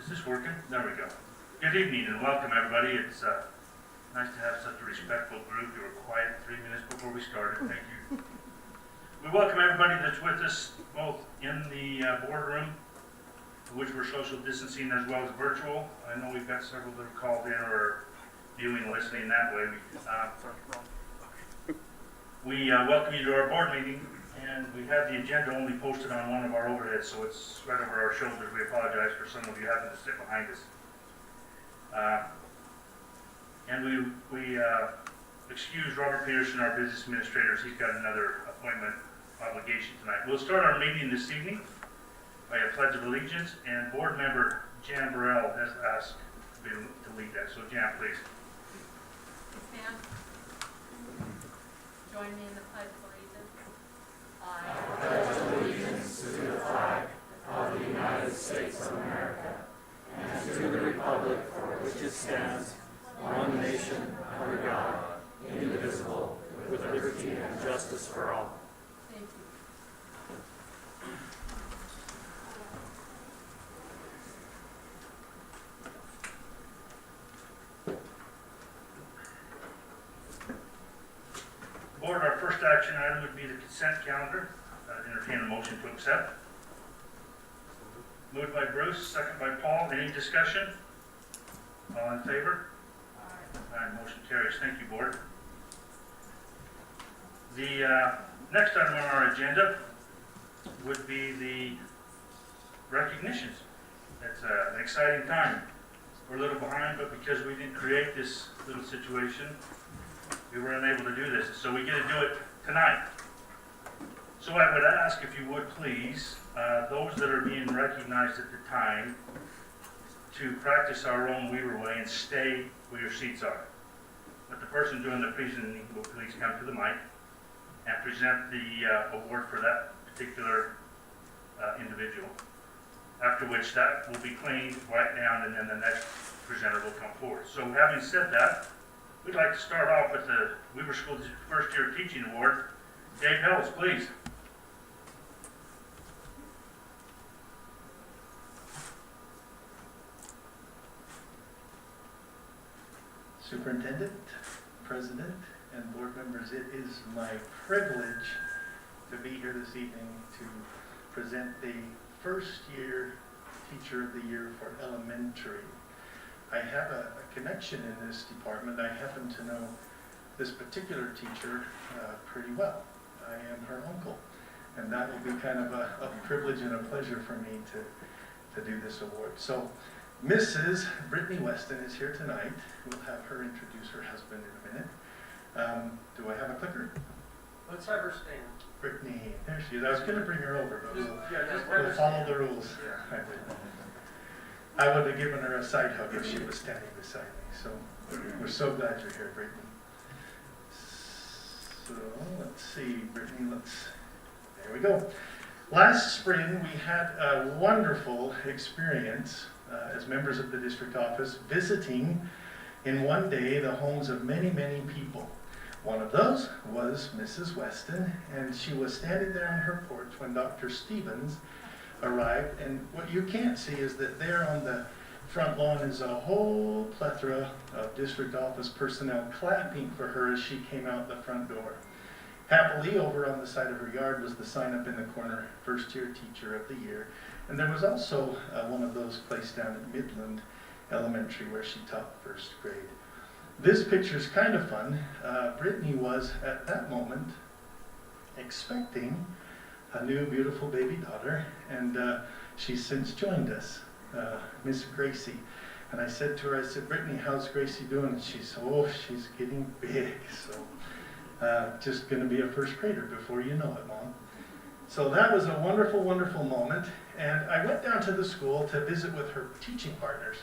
Is this working? There we go. Good evening and welcome everybody. It's nice to have such a respectful group. You were quiet 3 minutes before we started. Thank you. We welcome everybody that's with us both in the boardroom, which we're social distancing, as well as virtual. I know we've got several that have called in or viewing, listening that way. We welcome you to our board meeting, and we have the agenda only posted on one of our overheads, so it's right over our shoulders. We apologize for some of you having to sit behind us. And we excuse Robert Peterson, our business administrator. He's got another appointment obligation tonight. We'll start our meeting this evening by a pledge of allegiance, and board member Jan Burrell has asked me to lead that. So Jan, please. Stand. Join me in the pledge of allegiance. I pledge allegiance to the flag of the United States of America and to the republic for which it stands, one nation under God, indivisible, with liberty and justice for all. Thank you. Board, our first action item would be the consent calendar. Entertain a motion to accept. Moved by Bruce, second by Paul. Any discussion? All in favor? Aye. Motion carries. Thank you, board. The next item on our agenda would be the recognitions. It's an exciting time. We're a little behind, but because we didn't create this little situation, we were unable to do this. So we get to do it tonight. So I would ask if you would please, those that are being recognized at the time, to practice our own Weaver way and stay where your seats are. But the person doing the presenting will please come to the mic and present the award for that particular individual. After which that will be cleaned, wiped down, and then the next presenter will come forward. So having said that, we'd like to start off with the Weaver School District First Year Teaching Award. Dave Hells, please. Superintendent, President, and board members, it is my privilege to be here this evening to present the first year Teacher of the Year for elementary. I have a connection in this department. I happen to know this particular teacher pretty well. I am her uncle, and that will be kind of a privilege and a pleasure for me to do this award. So Mrs. Brittany Weston is here tonight. We'll have her introduce her husband in a minute. Do I have a clicker? Let's have her stand. Brittany, there she is. I was going to bring her over, but Just we'll follow the rules. Yeah. I would have given her a side hug if she was standing beside me. So we're so glad you're here, Brittany. So let's see, Brittany, there we go. Last spring, we had a wonderful experience as members of the district office visiting in one day the homes of many, many people. One of those was Mrs. Weston, and she was standing there on her porch when Dr. Stevens arrived. And what you can't see is that there on the front lawn is a whole plethora of district office personnel clapping for her as she came out the front door. Happily, over on the side of her yard was the sign up in the corner, First Year Teacher of the Year. And there was also one of those placed down at Midland Elementary where she taught first grade. This picture's kind of fun. Brittany was, at that moment, expecting a new beautiful baby daughter, and she's since joined us, Miss Gracie. And I said to her, I said, Brittany, how's Gracie doing? And she said, oh, she's getting big. So just going to be a first grader before you know it, Mom. So that was a wonderful, wonderful moment. And I went down to the school to visit with her teaching partners.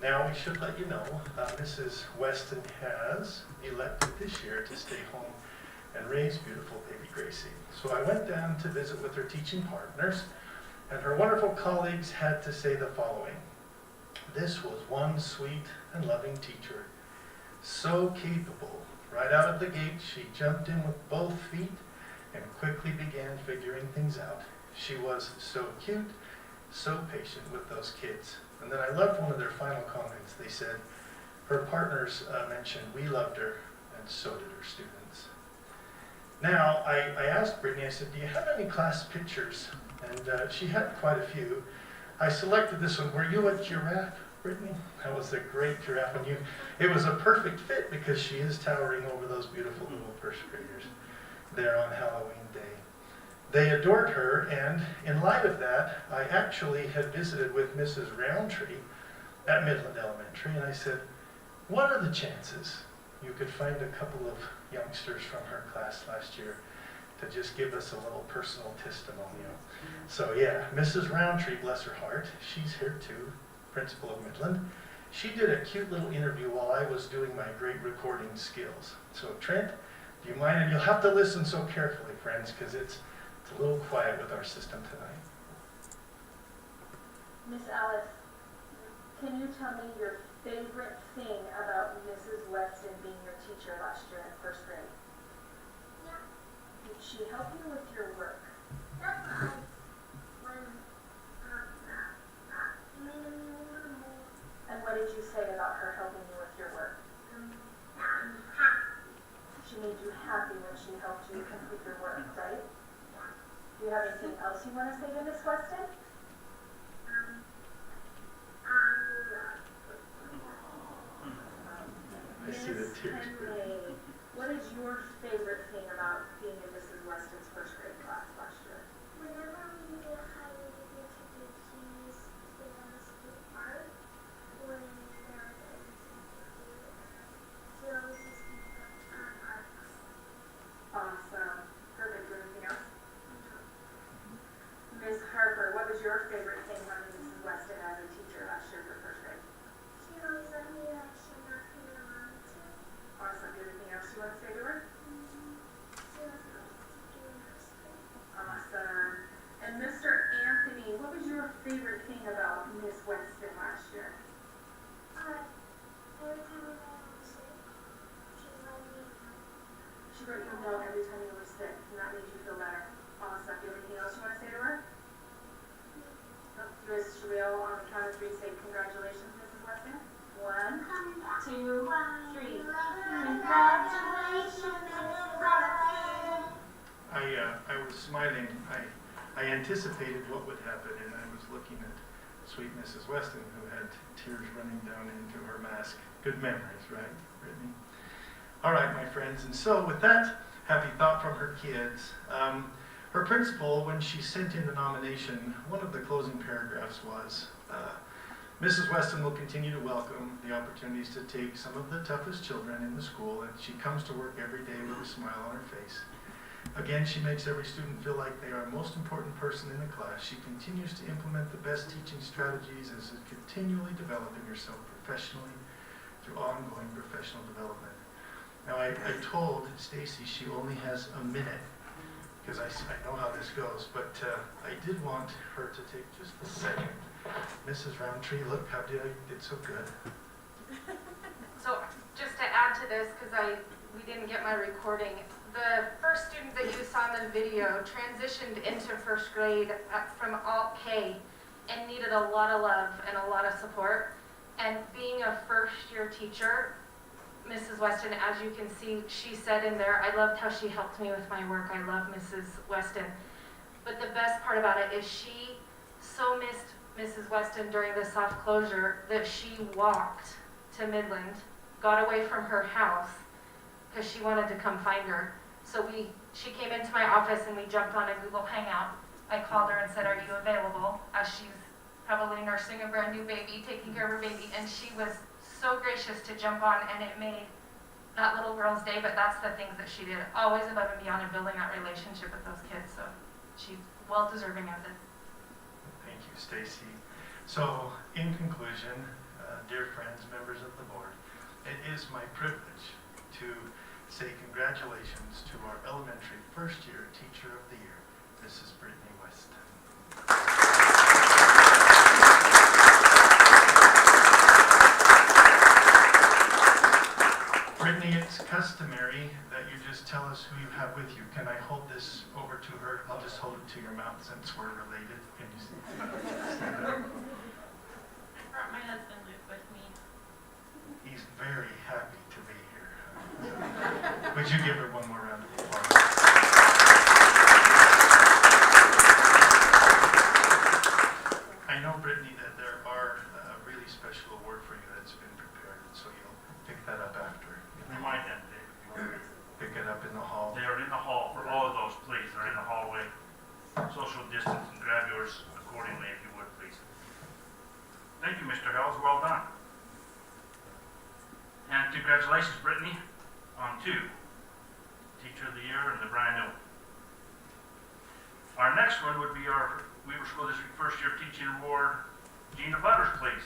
Now we should let you know, Mrs. Weston has elected this year to stay home and raise beautiful baby Gracie. So I went down to visit with her teaching partners, and her wonderful colleagues had to say the following. This was one sweet and loving teacher, so capable. Right out of the gate, she jumped in with both feet and quickly began figuring things out. She was so cute so patient with those kids. And then I loved one of their final comments. They said, her partners mentioned we loved her, and so did her students. Now, I asked Brittany, I said, do you have any class pictures? And she had quite a few. I selected this one. Were you a giraffe, Brittany? That was a great giraffe. And it was a perfect fit because she is towering over those beautiful little first graders there on Halloween Day. They adored her, and in light of that, I actually had visited with Mrs. Roundtree at Midland Elementary, and I said, what are the chances you could find a couple of youngsters from her class last year to just give us a little personal testimonial? So yeah, Mrs. Roundtree, bless her heart, she's here too, principal of Midland. She did a cute little interview while I was doing my great recording skills. So Trent, do you mind? And you'll have to listen so carefully, friends, because it's a little quiet with our system tonight. Miss Alice, can you tell me your favorite thing about Mrs. Weston being your teacher last year in first grade? Yeah. Did she help you with your work? That's right. And what did you say about her helping you with your work? She made you happy when she helped you complete your work, right? Do you have anything else you want to say to Miss Weston? I see the tears. Henry, what is your favorite thing about being in Mrs. Weston's first grade class last year? Whenever we get hired to do cheese, they let us do art. When there was anything to do, she always just keep us on art. Awesome. Perfect. Anything else? Miss Harper, what was your favorite thing running Mrs. Weston as a teacher last year for first grade? She always let me action after I wanted to. Awesome. Anything else you want to say to her? She was always doing her school. Awesome. And Mr. Anthony, what was your favorite thing about Miss Weston last year? Every time I was sick, she let me know. She let you know every time you were sick, and that made you feel better. Awesome. Do you have anything else you want to say to her? Miss Sherrill, on the count of three, say congratulations, Mrs. Weston. 1, 2, 3. Congratulations, Mrs. Weston. I was smiling. I anticipated what would happen, and I was looking at sweet Mrs. Weston, who had tears running down into her mask. Good memories, right, Brittany? All right, my friends, and so with that happy thought from her kids, her principal, when she sent in the nomination, one of the closing paragraphs was, Mrs. Weston will continue to welcome the opportunities to take some of the toughest children in the school, and she comes to work every day with a smile on her face. Again, she makes every student feel like they are the most important person in the class. She continues to implement the best teaching strategies and is continually developing herself professionally through ongoing professional development. Now, I told Stacy she only has a minute, because I know how this goes, but I did want her to take just a second. Mrs. Roundtree, look how I did so good. So just to add to this, because we didn't get my recording, the first student that you saw in the video transitioned into first grade from Alt K and needed a lot of love and a lot of support. And being a first-year teacher, Mrs. Weston, as you can see, she said in there, I loved how she helped me with my work. I love Mrs. Weston. But the best part about it is she so missed Mrs. Weston during the soft closure that she walked to Midland, got away from her house because she wanted to come find her. So she came into my office and we jumped on a Google Hangout. I called her and said, are you available? As she's probably nursing a brand new baby, taking care of her baby. And she was so gracious to jump on, and it made that little girl's day. But that's the things that she did, always above and beyond, and building that relationship with those kids. So she's well deserving of it. Thank you, Stacy. So, in conclusion, dear friends, members of the board, it is my privilege to say congratulations to our elementary first-year Teacher of the Year, Mrs. Brittany Weston. Brittany, it's customary that you just tell tell us who you have with you. Can I hold this over to her? I'll just hold it to your mouth since we're related. Can you stand up? I brought my husband Luke with me. He's very happy to be here. Would you give her one more round of applause? I know, Brittany, that there are a really special award for you that's been prepared, so you'll pick that up after. We might have to. Pick it up in the hall. They are in the hall for all of those, please. They're in the hallway. Social distance and grab yours accordingly if you would, please. Thank you, Mr. Hells. Well done. And congratulations, Brittany, on 2. Teacher of the Year and the brand new. Our next one would be our Weaver School District First Year Teaching Award, Gina Butters, please.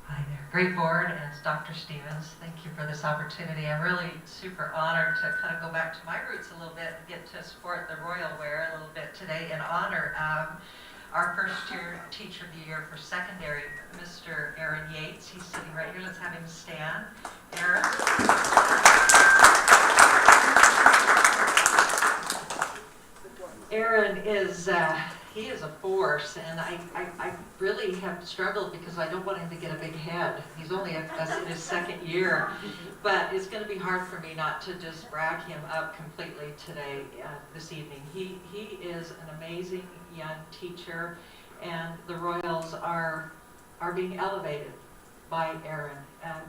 Hi there. Great board, and it's Dr. Stevens. Thank you for this opportunity. I'm really super honored to kind of go back to my roots a little bit and get to support the Royal Wear a little bit today in honor of our first year Teacher of the Year for secondary, Mr. Aaron Yates. He's sitting right here. Let's have him stand. Aaron. Aaron is, he is a force, and I really have struggled because I don't want him to get a big head. He's only in his second year, but it's going to be hard for me not to just brag him up completely today, this evening. He is an amazing young teacher, and the Royals are being elevated by Aaron,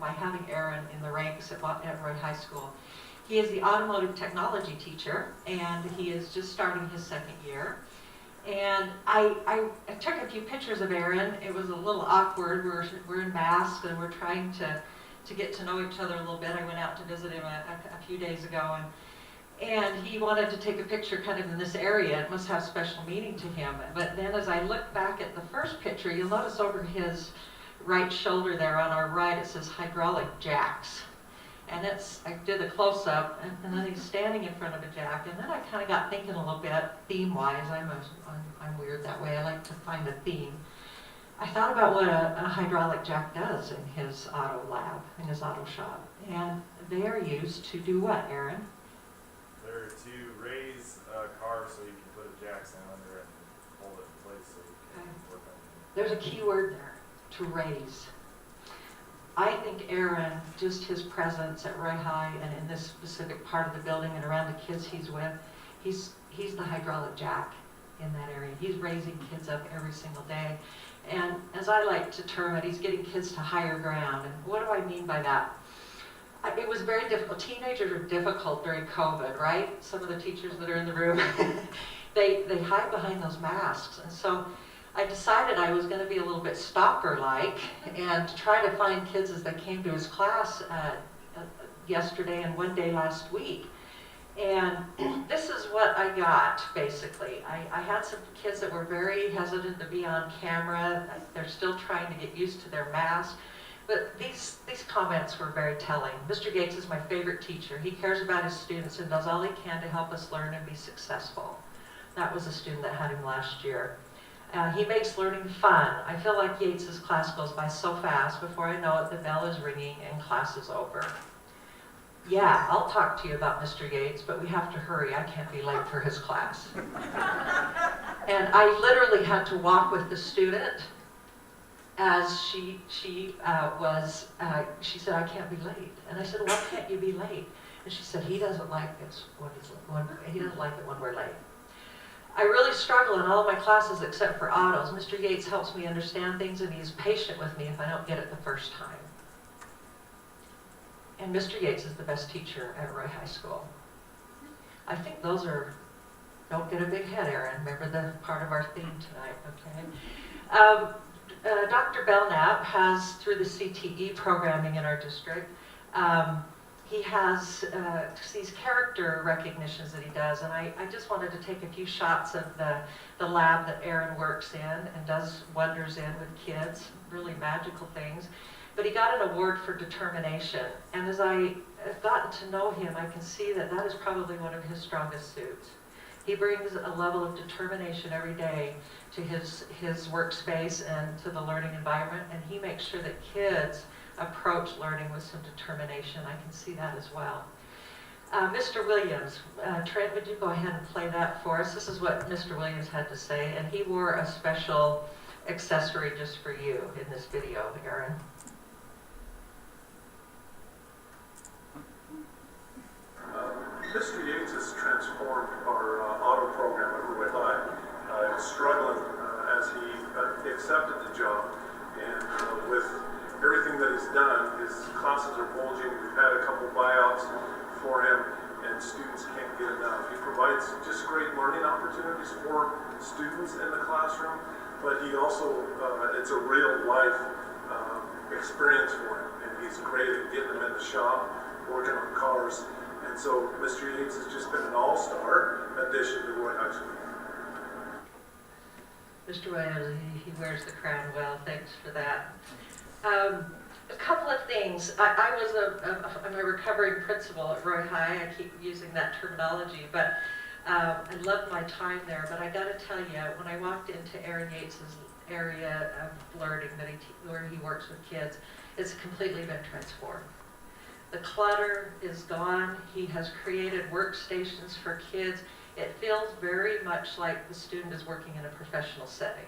by having Aaron in the ranks at Roy High School. He is the automotive technology teacher, and he is just starting his second year. And I took a few pictures of Aaron. It was a little awkward. We're in masks, and we're trying to get to know each other a little bit. I went out to visit him a few days ago, and he wanted to take a picture kind of in this area. It must have special meaning to him. But then as I look back at the first picture, you'll notice over his right shoulder there on our right, it says hydraulic jacks. And I did a close-up, and then he's standing in front of a jack, and then I kind of got thinking a little bit, theme-wise. I'm weird that way. I like to find a theme. I thought about what a hydraulic jack does in his auto lab, in his auto shop. And they are used to do what, Aaron? They're to raise a car so you can put a jack stand under it and hold it in place so you can work on it. There's a key word there, to raise. I think Aaron, just his presence at Roy High and in this specific part of the building and around the kids he's with, he's the hydraulic jack in that area. He's raising kids up every single day. And as I like to term it, he's getting kids to higher ground. And what do I mean by that? It was very difficult. Teenagers are difficult during COVID, right? Some of the teachers that are in the room, they hide behind those masks. And so I decided I was going to be a little bit stalker-like and try to find kids as they came to his class yesterday and one day last week. And this is what I got, basically. I had some kids that were very hesitant to be on camera. They're still trying to get used to their mask. But these comments were very telling. Mr. Gates is my favorite teacher. He cares about his students and does all he can to help us learn and be successful. That was a student that had him last year. He makes learning fun. I feel like Yates's class goes by so fast. Before I know it, the bell is ringing and class is over. Yeah, I'll talk to you about Mr. Yates, but we have to hurry. I can't be late for his class. And I literally had to walk with the student as she said, I can't be late. And I said, why can't you be late? And she said, he doesn't like it when we're late. I really struggle in all of my classes except for autos. Mr. Yates helps me understand things, and he's patient with me if I don't get it the first time. And Mr. Yates is the best teacher at Roy High School. I think those are, don't get a big head, Aaron. Remember the part of our theme tonight, okay? Dr. Belknap has, through the CTE programming in our district, he has these character recognitions that he does, and I just wanted to take a few shots of the lab that Aaron works in and does wonders in with kids, really magical things. But he got an award for determination, and as I have gotten to know him, I can see that that is probably one of his strongest suits. He brings a level of determination every day to his workspace and to the learning environment, and he makes sure that kids approach learning with some determination. I can see that as well. Mr. Williams, Trent, would you go ahead and play that for us? This is what Mr. Williams had to say, and he wore a special accessory just for you in this video, Aaron. Mr. Yates has transformed our auto program at Roy High. He was struggling as he accepted the job, and with everything that he's done, his classes are bulging. We've had a couple buyouts for him, and students can't get enough. He provides just great learning opportunities for students in the classroom, but he also, it's a real life experience for him, and he's great at getting them in the shop, working on cars. And so Mr. Yates has just been an all-star addition to Roy High School. Mr. Williams, he wears the crown well. Thanks for that. A couple of things. I'm a recovering principal at Roy High. I keep using that terminology, but I loved my time there. But I got to tell you, when I walked into Aaron Yates's area of learning where he works with kids, it's completely been transformed. The clutter is gone. He has created workstations for kids. It feels very much like the student is working in a professional setting.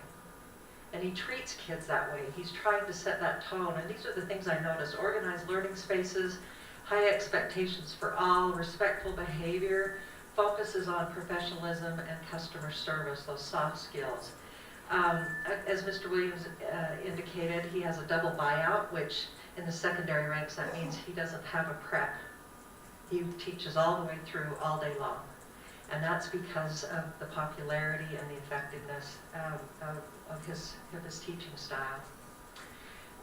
And he treats kids that way. He's trying to set that tone. And these are the things I noticed. Organized learning spaces, high expectations for all, respectful behavior, focuses on professionalism and customer service, those soft skills. As Mr. Williams indicated, he has a double buyout, which in the secondary ranks, that means he doesn't have a prep. He teaches all the way through, all day long. And that's because of the popularity and the effectiveness of his teaching style.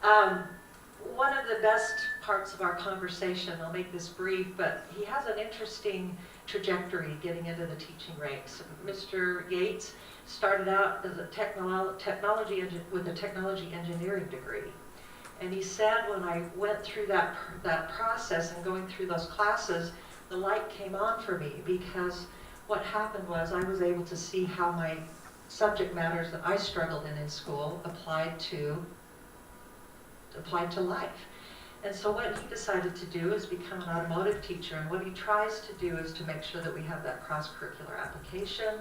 One of the best parts of our conversation, I'll make this brief, but he has an interesting trajectory getting into the teaching ranks. Mr. Yates started out as a with a technology engineering degree. And he said, when I went through that process and going through those classes, the light came on for me, because what happened was I was able to see how my subject matters that I struggled in school applied to life. And so what he decided to do is become an automotive teacher, and what he tries to do is to make sure that we have that cross-curricular application.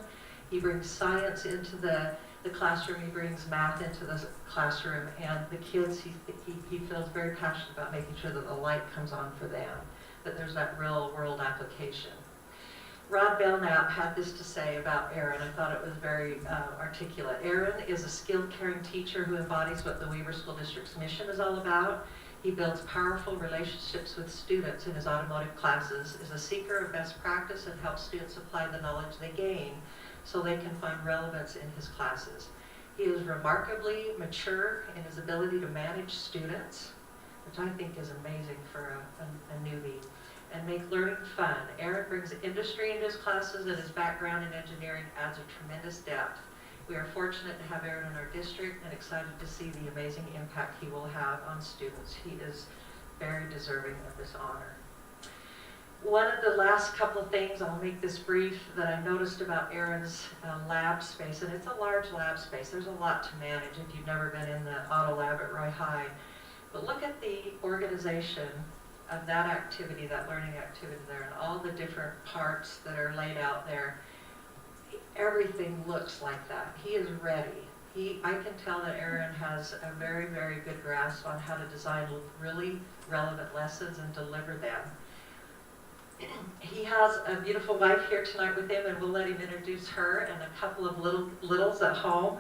He brings science into the classroom, he brings math into the classroom, and the kids, he feels very passionate about making sure that the light comes on for them, that there's that real world application. Rod Belknap had this to say about Aaron. I thought it was very articulate. Aaron is a skilled, caring teacher who embodies what the Weaver School District's mission is all about. He builds powerful relationships with students in his automotive classes, is a seeker of best practice, and helps students apply the knowledge they gain so they can find relevance in his classes. He is remarkably mature in his ability to manage students, which I think is amazing for a newbie, and make learning fun. Aaron brings industry into his classes, and his background in engineering adds a tremendous depth. We are fortunate to have Aaron in our district and excited to see the amazing impact he will have on students. He is very deserving of this honor. One of the last couple of things, I'll make this brief, that I noticed about Aaron's lab space, and it's a large lab space. There's a lot to manage if you've never been in the auto lab at Roy High. But look at the organization of that activity, that learning activity there, and all the different parts that are laid out there. Everything looks like that. He is ready. I can tell that Aaron has a very, very good grasp on how to design really relevant lessons and deliver them. He has a beautiful wife here tonight with him, and we'll let him introduce her, and a couple of littles at home.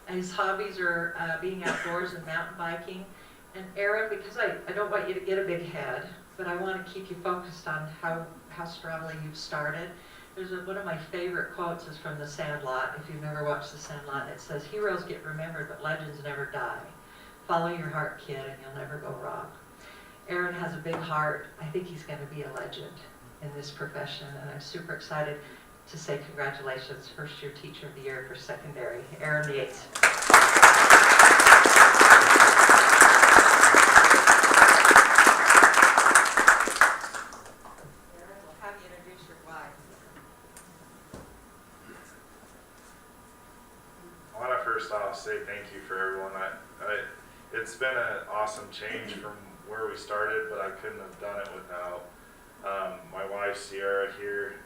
And his hobbies are being outdoors and mountain biking. And Aaron, because I don't want you to get a big head, but I want to keep you focused on how strongly you've started. One of my favorite quotes is from The Sandlot. If you've never watched The Sandlot, it says, "Heroes get remembered, but legends never die. Follow your heart, kid, and you'll never go wrong." Aaron has a big heart. I think he's going to be a legend in this profession, and I'm super excited to say congratulations, first year teacher of the year for secondary, Aaron Yates. first off say thank you for everyone. It's been an awesome change from where we started, but I couldn't have done it without my wife Sierra here,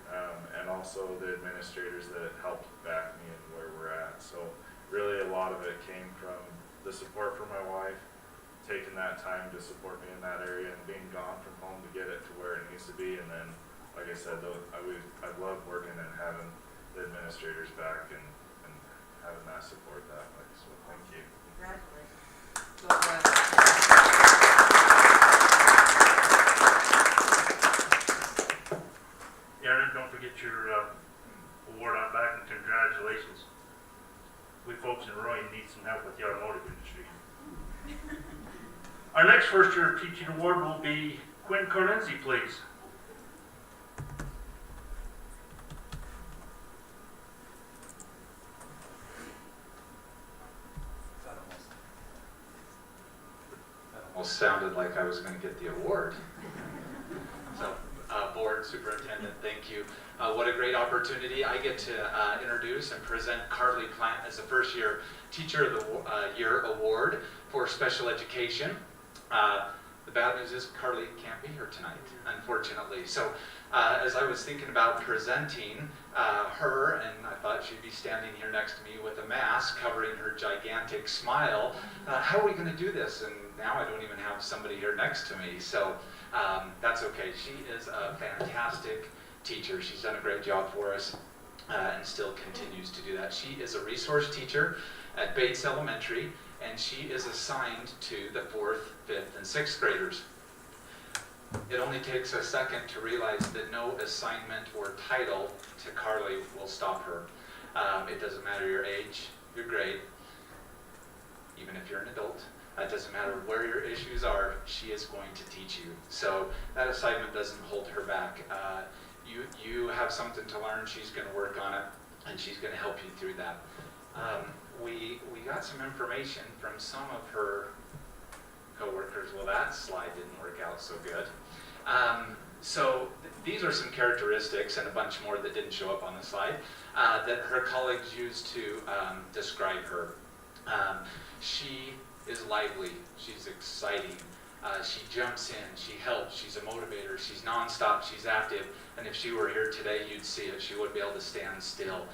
and also the administrators that helped back me and where we're at. So really a lot of it came from the support from my wife, taking that time to support me in that area and being gone from home to get it to where it needs to be. And then, like I said, I love working and having the administrators back and having that support that way. So thank you. Congratulations. So glad. Aaron, don't forget your award on back, and congratulations. We folks in Roy need some help with the automotive industry. Our next first year teaching award will be Quinn Carlinzi, please. Almost sounded like I was going to get the award. So, Board Superintendent, thank you. What a great opportunity. I get to introduce and present Carly Plant as the first year Teacher of the Year Award for Special Education. The bad news is Carly can't be here tonight, unfortunately. So as I was thinking about presenting her, and I thought she'd be standing here next to me with a mask covering her gigantic smile, how are we going to do this? And now I don't even have somebody here next to me. So that's okay. She is a fantastic teacher. She's done a great job for us and still continues to do that. She is a resource teacher at Bates Elementary, and she is assigned to the 4th, 5th, and 6th graders. It only takes a second to realize that no assignment or title to Carly will stop her. It doesn't matter your age, your grade, even if you're an adult. It doesn't matter where your issues are, she is going to teach you. So that assignment doesn't hold her back. You have something to learn, she's going to work on it, and she's going to help you through that. We got some information from some of her co-workers. Well, that slide didn't work out so good. These are some characteristics and a bunch more that didn't show up on the slide that her colleagues used to describe her. She is lively, she's exciting, she jumps in, she helps, she's a motivator, she's nonstop, she's active, and if she were here today, you'd see it. She wouldn't be able to stand still.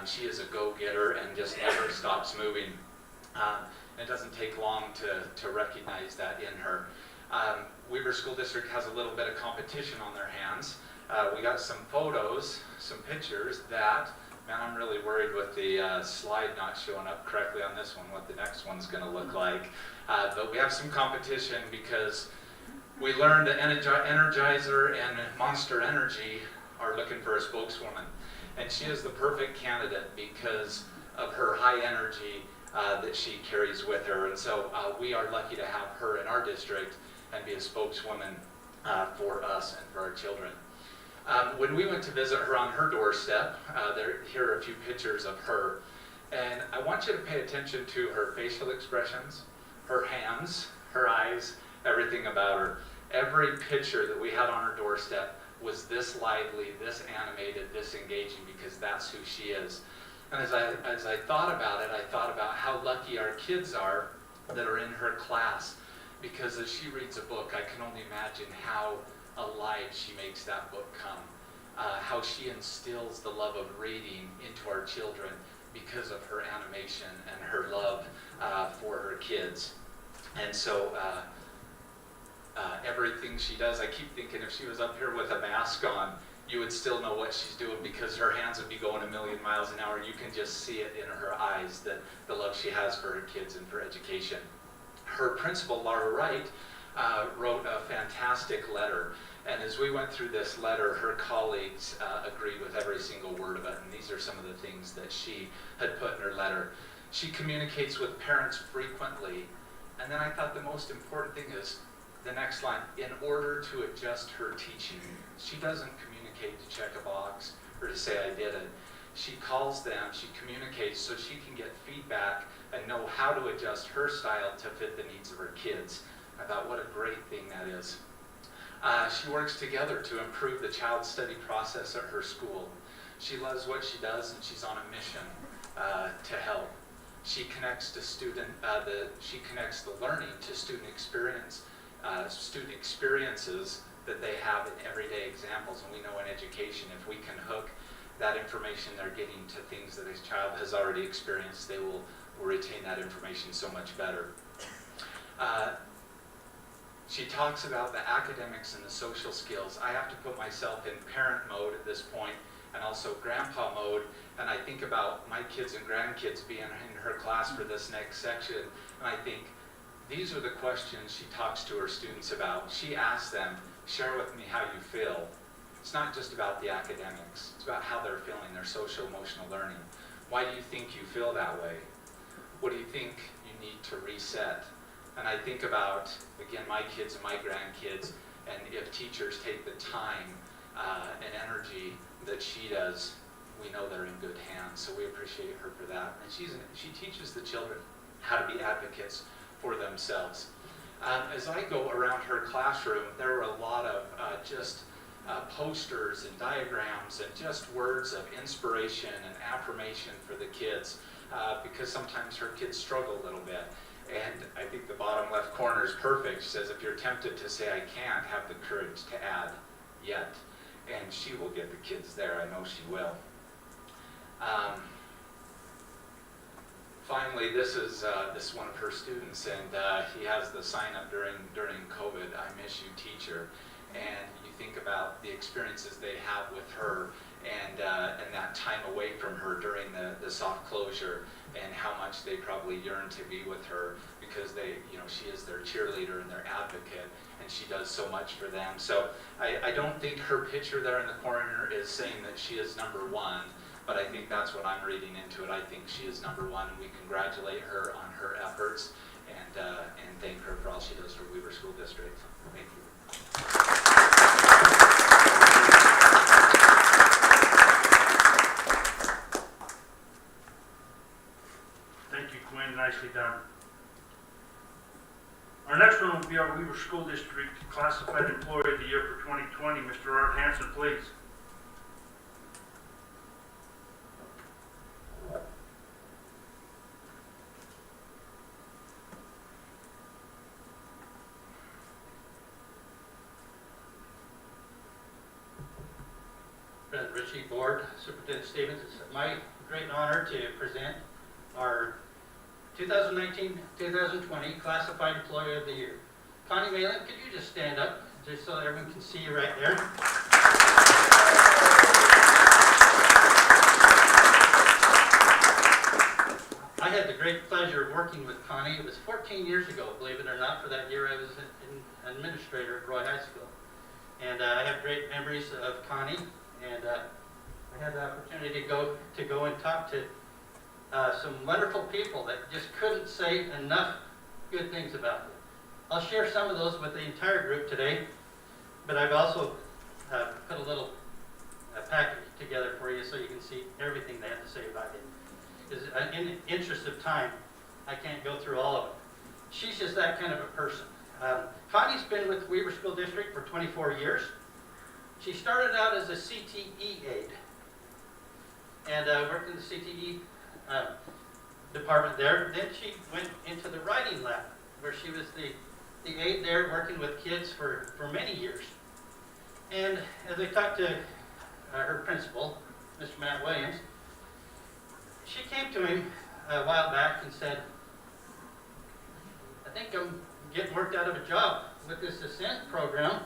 She is a go-getter and just never stops moving. It doesn't take long to recognize that in her. Weber School District has a little bit of competition on their hands. We got some photos, some pictures that, man, I'm really worried with the slide not showing up correctly on this one, what the next one's going to look like. But we have some competition because we learned that Energizer and Monster Energy are looking for a spokeswoman. And she is the perfect candidate because of her high energy that she carries with her. And so we are lucky to have her in our district and be a spokeswoman for us and for our children. When we went to visit her on her doorstep, here are a few pictures of her. And I want you to pay attention to her facial expressions, her hands, her eyes, everything about her. Every picture that we had on her doorstep was this lively, this animated, this engaging, because that's who she is. And as I thought about it, I thought about how lucky our kids are that are in her class, because as she reads a book, I can only imagine how alive she makes that book come, how she instills the love of reading into our children because of her animation and her love for her kids. And so everything she does, I keep thinking if she was up here with a mask on, you would still know what she's doing because her hands would be going a million miles an hour. You can just see it in her eyes, that the love she has for her kids and for education. Her principal, Laura Wright, wrote a fantastic letter. And as we went through this letter, her colleagues agreed with every single word of it. And these are some of the things that she had put in her letter. She communicates with parents frequently. And then I thought the most important thing is the next line, in order to adjust her teaching. She doesn't communicate to check a box or to say I did it. She calls them, she communicates so she can get feedback and know how to adjust her style to fit the needs of her kids. I thought, what a great thing that is. She works together to improve the child study process at her school. She loves what she does and she's on a mission to help. She connects to she connects the learning to student experiences that they have in everyday examples. And we know in education, if we can hook that information they're getting to things that a child has already experienced, they will retain that information so much better. She talks about the academics and the social skills. I have to put myself in parent mode at this point and also grandpa mode, and I think about my kids and grandkids being in her class for this next section, and I think these are the questions she talks to her students about. She asks them, share with me how you feel. It's not just about the academics. It's about how they're feeling, their social emotional learning. Why do you think you feel that way? What do you think you need to reset? And I think about, again, my kids and my grandkids, and if teachers take the time and energy that she does, we know they're in good hands. So we appreciate her for that. And she teaches the children how to be advocates for themselves. As I go around her classroom, there were a lot of just posters and diagrams and just words of inspiration and affirmation for the kids, because sometimes her kids struggle a little bit. And I think the bottom left corner is perfect. She says, if you're tempted to say I can't, have the courage to add yet. And she will get the kids there. I know she will. Finally, this is one of her students, and he has the sign up during COVID, I miss you, teacher. And you think about the experiences they have with her and that time away from her during the soft closure, and how much they probably yearn to be with her, because she is their cheerleader and their advocate, and she does so much for them. So I don't think her picture there in the corner is saying that she is number one, but I think that's what I'm reading into it. I think she is number one, and we congratulate her on her efforts and thank her for all she does for Weaver School District. Thank you. Thank you, Quinn. Nicely done. Our next one will be our Weaver School District Classified Employee of the Year for 2020. Mr. Art Hanson, please. President Ritchie, Board, Superintendent Stevens, it's my great honor to present our 2019-2020 Classified Employee of the Year. Connie Malin, could you just stand up, just so everyone can see you right there? I had the great pleasure of working with Connie. It was 14 years ago, believe it or not. For that year, I was an administrator at Roy High School. And I have great memories of Connie. And I had the opportunity to go and talk to some wonderful people that just couldn't say enough good things about them. I'll share some of those with the entire group today, but I've also put a little package together for you so you can see everything they have to say about it. Because in the interest of time, I can't go through all of it. She's just that kind of a person. Connie's been with Weaver School District for 24 years. She started out as a CTE aide and worked in the CTE department there. Then she went into the writing lab, where she was the aide there working with kids for many years. And as I talked to her principal, Mr. Matt Williams, she came to him a while back and said, I think I'm getting worked out of a job with this Ascent program.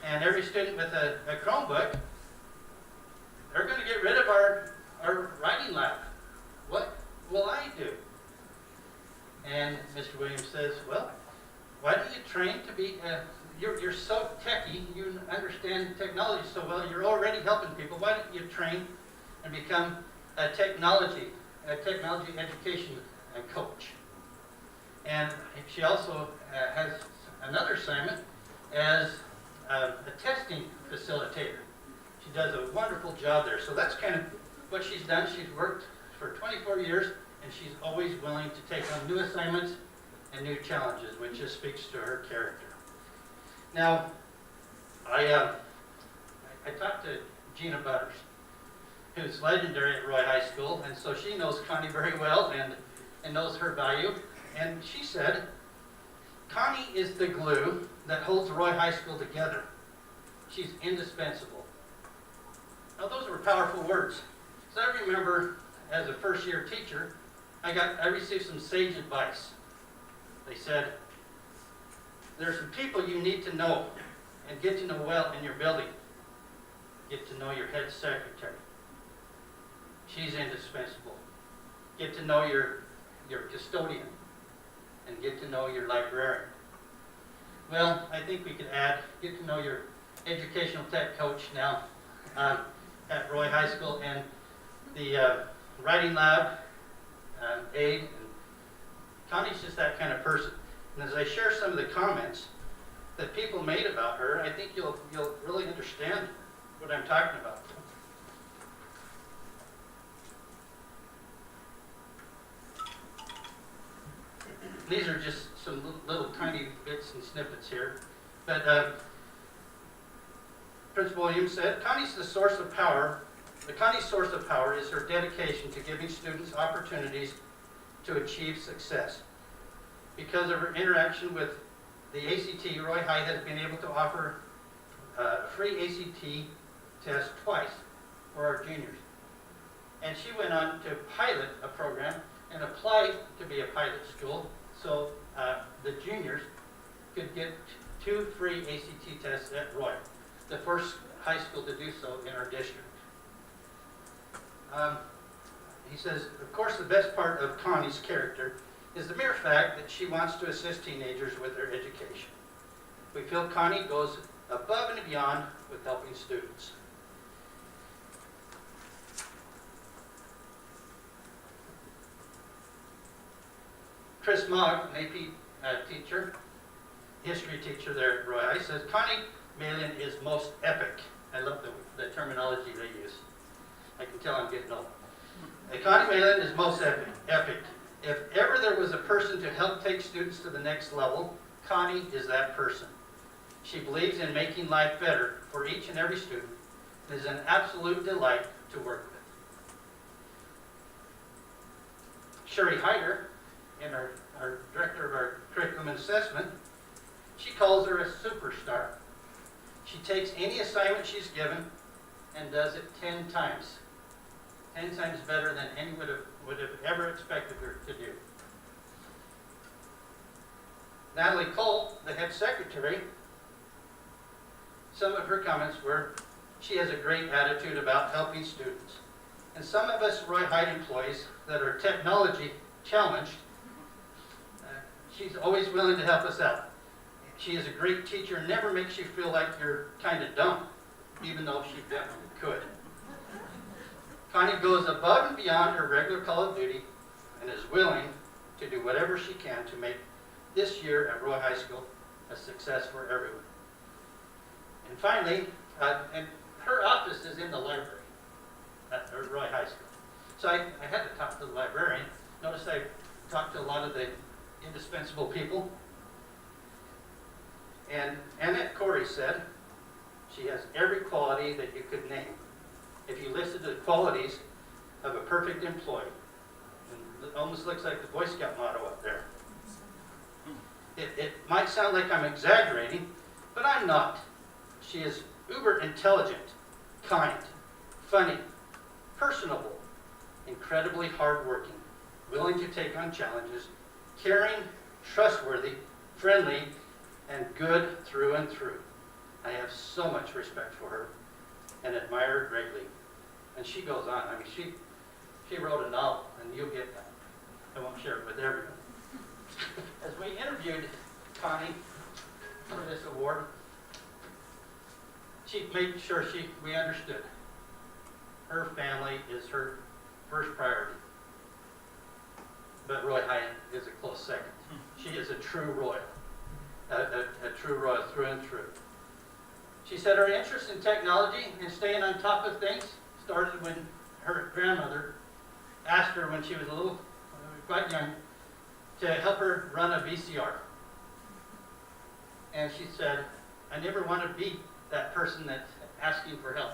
And every student with a Chromebook, they're going to get rid of our writing lab. What will I do? And Mr. Williams says, well, why don't you train to be, you're so techy, you understand technology so well, you're already helping people. Why don't you train and become a technology education coach? And she also has another assignment as a testing facilitator. She does a wonderful job there. So that's kind of what she's done. She's worked for 24 years, and she's always willing to take on new assignments and new challenges, which just speaks to her character. Now, I talked to Gina Butters, who's legendary at Roy High School, and so she knows Connie very well, and and knows her value. And she said, Connie is the glue that holds Roy High School together. She's indispensable. Now those were powerful words. So I remember as a first year teacher, I received some sage advice. They said, there's some people you need to know and get to know well in your building. Get to know your head secretary. She's indispensable. Get to know your custodian and get to know your librarian. Well, I think we could add, get to know your educational tech coach now at Roy High School, and the writing lab aide. And Connie's just that kind of person. And as I share some of the comments that people made about her, I think you'll really understand what I'm talking about. These are just some little tiny bits and snippets here. But Principal Williams said, Connie's the source of power. Connie's source of power is her dedication to giving students opportunities to achieve success. Because of her interaction with the ACT, Roy High has been able to offer a free ACT test twice for our juniors. And she went on to pilot a program and apply to be a pilot school, so the juniors could get 2 free ACT tests at Roy, the first high school to do so in our district. He says, of course, the best part of Connie's character is the mere fact that she wants to assist teenagers with their education. We feel Connie goes above and beyond with helping students. Chris Mogg, an AP teacher, history teacher there at Roy High, says Connie Malin is most epic. I love the terminology they use. I can tell I'm getting old. Connie Malin is most epic. If ever there was a person to help take students to the next level, Connie is that person. She believes in making life better for each and every student and is an absolute delight to work with. Sherry Hyder, and our director of our curriculum and assessment, she calls her a superstar. She takes any assignment she's given and does it 10 times. 10 times better than any would have ever expected her to do. Natalie Cole, the head secretary, some of her comments were, she has a great attitude about helping students. And some of us Roy High employees that are technology challenged, she's always willing to help us out. She is a great teacher, never makes you feel like you're kind of dumb, even though she definitely could. Connie goes above and beyond her regular call of duty and is willing to do whatever she can to make this year at Roy High School a success for everyone. And finally, and her office is in the library at Roy High School. So I had to talk to the librarian. Notice I talked to a lot of the indispensable people. And Annette Corey said she has every quality that you could name. If you listed the qualities of a perfect employee, and it almost looks like the Boy Scout motto up there. It might sound like I'm exaggerating, but I'm not. She is uber intelligent, kind, funny, personable, incredibly hardworking, willing to take on challenges, caring, trustworthy, friendly, and good through and through. I have so much respect for her and admire her greatly. And she goes on. I mean, she wrote a novel, and you'll get that. I won't share it with everyone. As we interviewed Connie for this award, she made sure we understood. Her family is her first priority. But Roy High is a close second. She is a true Royal, a true Royal through and through. She said her interest in technology and staying on top of things started when her grandmother asked her when she was quite young, to help her run a VCR. And she said, I never want to be that person that's asking for help.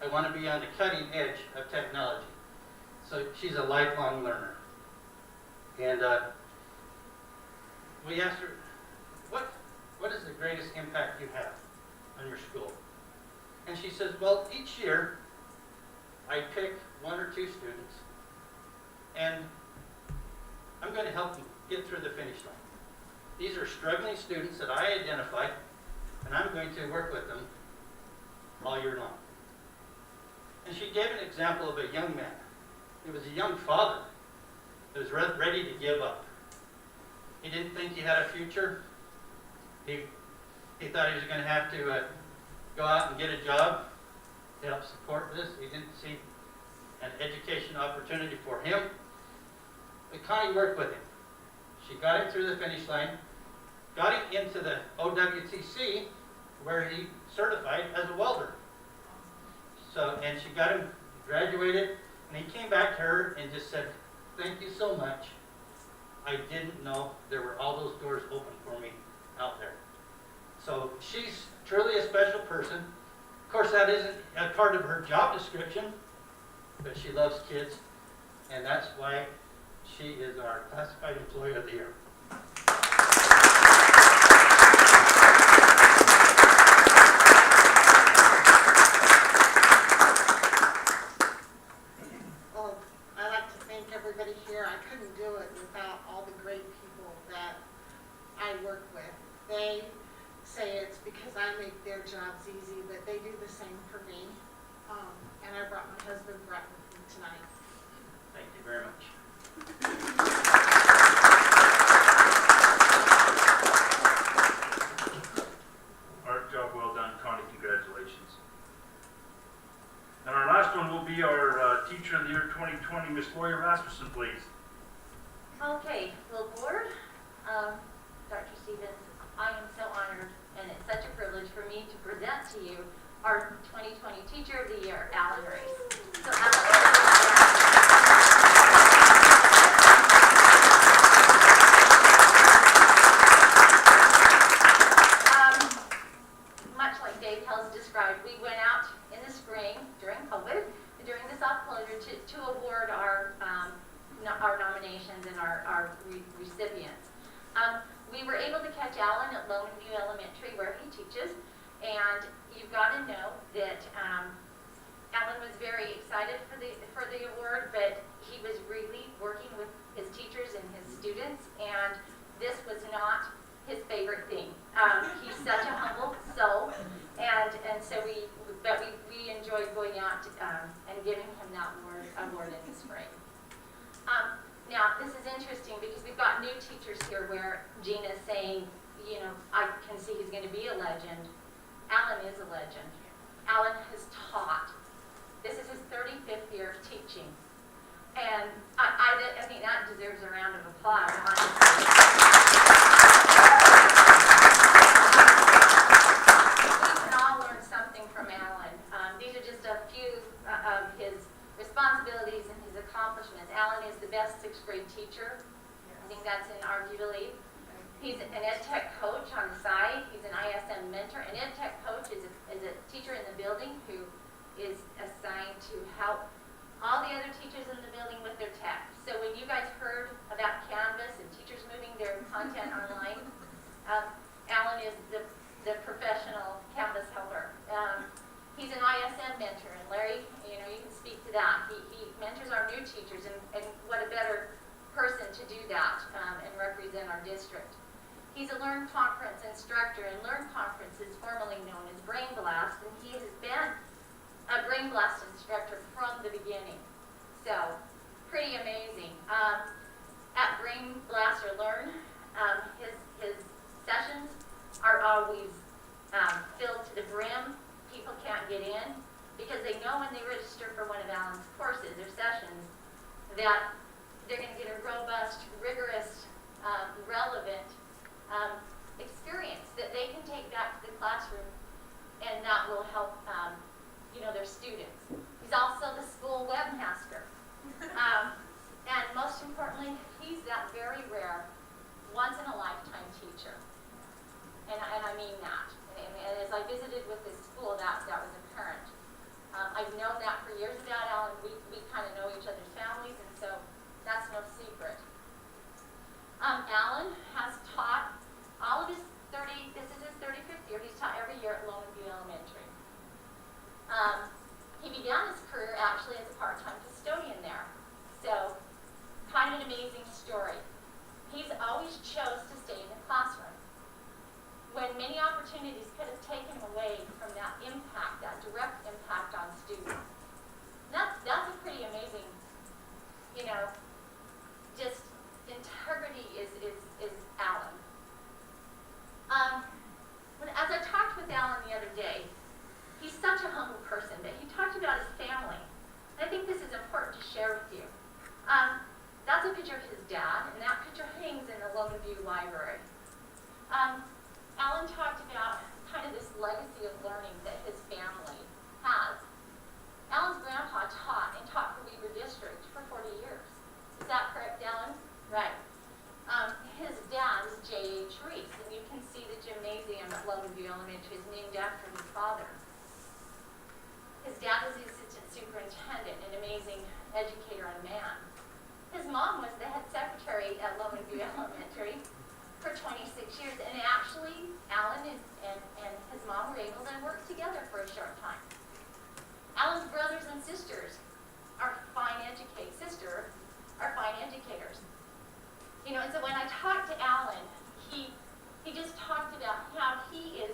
I want to be on the cutting edge of technology. So she's a lifelong learner. And we asked her, what is the greatest impact you have on your school? And she says, well, each year I pick 1 or 2 students and I'm going to help them get through the finish line. These are struggling students that I identified, and I'm going to work with them all year long. And she gave an example of a young man. He was a young father that was ready to give up. He didn't think he had a future. He thought he was going to have to go out and get a job to help support this. He didn't see an education opportunity for him. But Connie worked with him. She got him through the finish line, got him into the OWTC, where he certified as a welder. So, and she got him graduated, and he came back to her and just said, thank you so much. I didn't know there were all those doors open for me out there. So she's truly a special person. Of course, that isn't a part of her job description, but she loves kids, and that's why she is our Classified Employee of the Year. Well, I'd like to thank everybody here. I couldn't do it without all the great people that I work with. They say it's because I make their jobs easy, but they do the same for me. And I brought my husband Brett with me tonight. Thank you very much. Art job well done, Connie. Congratulations. And our last one will be our Teacher of the Year 2020, Miss Gloria Rasmussen, please. Okay, little board, Dr. Stevens, I am so honored, and it's such a privilege for me to present to you our 2020 Teacher of the Year, Alan Race. So much like Dave has described, we went out in the spring during COVID, during the soft closure, to award our nominations and our recipients. We were able to catch Alan at Lone View Elementary, where he teaches, and you've got to know that Alan was very excited for the award, but he was really working with his teachers and his students, and this was not his favorite thing. He's such a humble soul, and so we enjoyed going out and giving him that award in the spring. Now, this is interesting because we've got new teachers here where Gina's saying, you know, I can see he's going to be a legend. Alan is a legend. Alan has taught. This is his 35th year of teaching. And I think that deserves a round of applause, honestly. We can all learn something from Alan. These are just a few of his responsibilities and his accomplishments. Alan is the best 6th grade teacher. I think that's inarguably. He's an ed tech coach on the side. He's an ISM mentor. An ed tech coach is a teacher in the building who is assigned to help all the other teachers in the building with their tech. So when you guys heard about Canvas and teachers moving their content online, Alan is the professional Canvas helper. He's an ISM mentor, and Larry, you know, you can speak to that. He mentors our new teachers, and what a better person to do that and represent our district. He's a Learn Conference instructor, and Learn Conference is formerly known as Brain Blast, and he has been a Brain Blast instructor from the beginning. So, pretty amazing. At Brain Blast or Learn, his sessions are always filled to the brim. People can't get in because they know when they register for one of Alan's courses or sessions that they're going to get a robust, rigorous, relevant experience that they can take back to the classroom, and that will help their students. He's also the school webmaster. And most importantly, he's that very rare, once-in-a-lifetime teacher. And I mean that. And as I visited with his school, that was apparent. I've known that for years about Alan. We kind of know each other's families, and so that's no secret. share with you. That's a picture of his dad, and that picture hangs in the Lone View Library. Alan talked about kind of this legacy of learning that his family has. Alan's grandpa taught for Weber District for 40 years. Is that correct, Alan? Right. His dad is J.H. Reese, and you can see the gymnasium at Lone View Elementary is named after his father. His dad was the assistant superintendent, an amazing educator and man. His mom was the head secretary at Lone View Elementary for 26 years, and actually, Alan and his mom were able to work together for a short time. Alan's brothers and sisters are fine educators. You know, and so when I talked to Alan, he just talked about how he is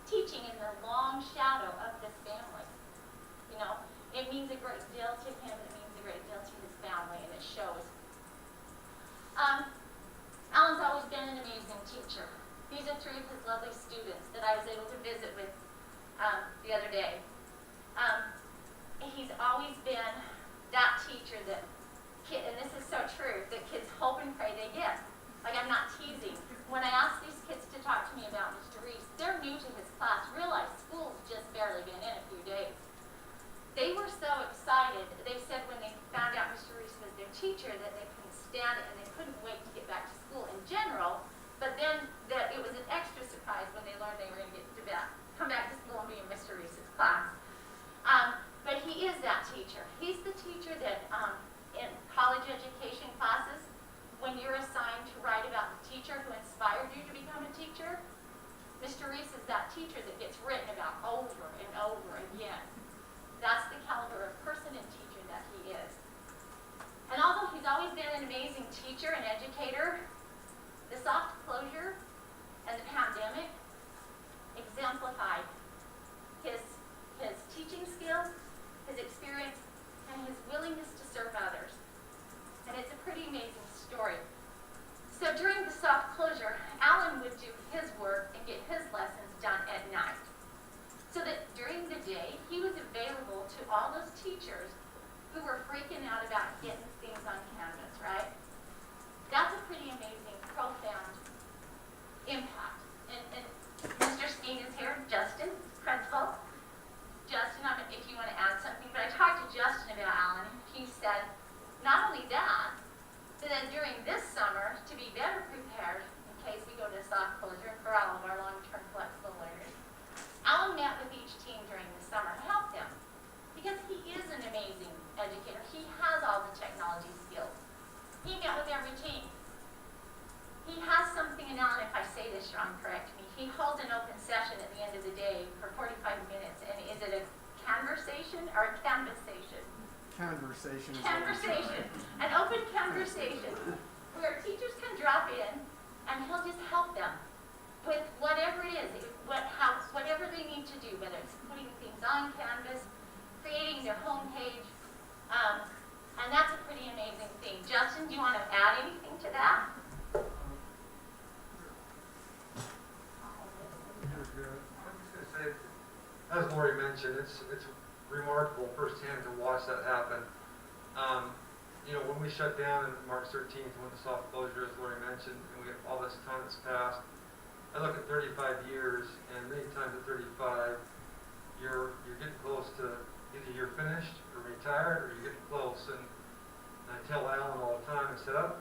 teaching in the long shadow of this family. You know, it means a great deal to him, it means a great deal to his family, and it shows. Alan's always been an amazing teacher. These are 3 of his lovely students that I was able to visit with the other day. He's always been that teacher that and this is so true, that kids hope and pray they get. Like, I'm not teasing. When I asked these kids to talk to me about Mr. Reese, they're new to his class, realize school's just barely been in a few days. They were so excited. They said when they found out Mr. Reese was their teacher that they couldn't stand it and they couldn't wait to get back to school in general, but then that it was an extra surprise when they learned they were going to get to come back to school and be in Mr. Reese's class. But he is that teacher. He's the teacher that in college education classes, when you're assigned to write about the teacher who inspired you to become a teacher, Mr. Reese is that teacher that gets written about over and over again. That's the caliber of person and teacher that he is. And although he's always been an amazing teacher and educator, the soft closure and the pandemic exemplified his teaching skills, his experience, and his willingness to serve others. And it's a pretty amazing story. So during the soft closure, Alan would do his work and get his lessons done at night. So that during the day, he was available to all those teachers who were freaking out about getting things on Canvas, right? That's a pretty amazing, profound impact. And Mr. Steen is here, Justin, principal. Justin, if you want to add something, but I talked to Justin about Alan. He said, not only that, but then during this summer, to be better prepared in case we go to soft closure for all of our long-term flexible learners, Alan met with each team during the summer to help them because he is an amazing educator. He has all the technology skills. He met with every team. He has something, and Alan, if I say this wrong, correct me. He holds an open session at the end of the day for 45 minutes, and is it a conversation or a canvassation? Conversation. Conversation. An open conversation where teachers can drop in, and he'll just help them with whatever it is, whatever they need to do, whether it's putting things on Canvas, creating their homepage, and that's a pretty amazing thing. Justin, do you want to add anything to that? As Lori mentioned, it's remarkable firsthand to watch that happen. You know, when we shut down on March 13th, when the soft closure, as Lori mentioned, and we have all this time that's passed, I look at 35 years, and many times at 35, you're getting close to either you're finished or retired, or you're getting close. And I tell Alan all the time, I said, I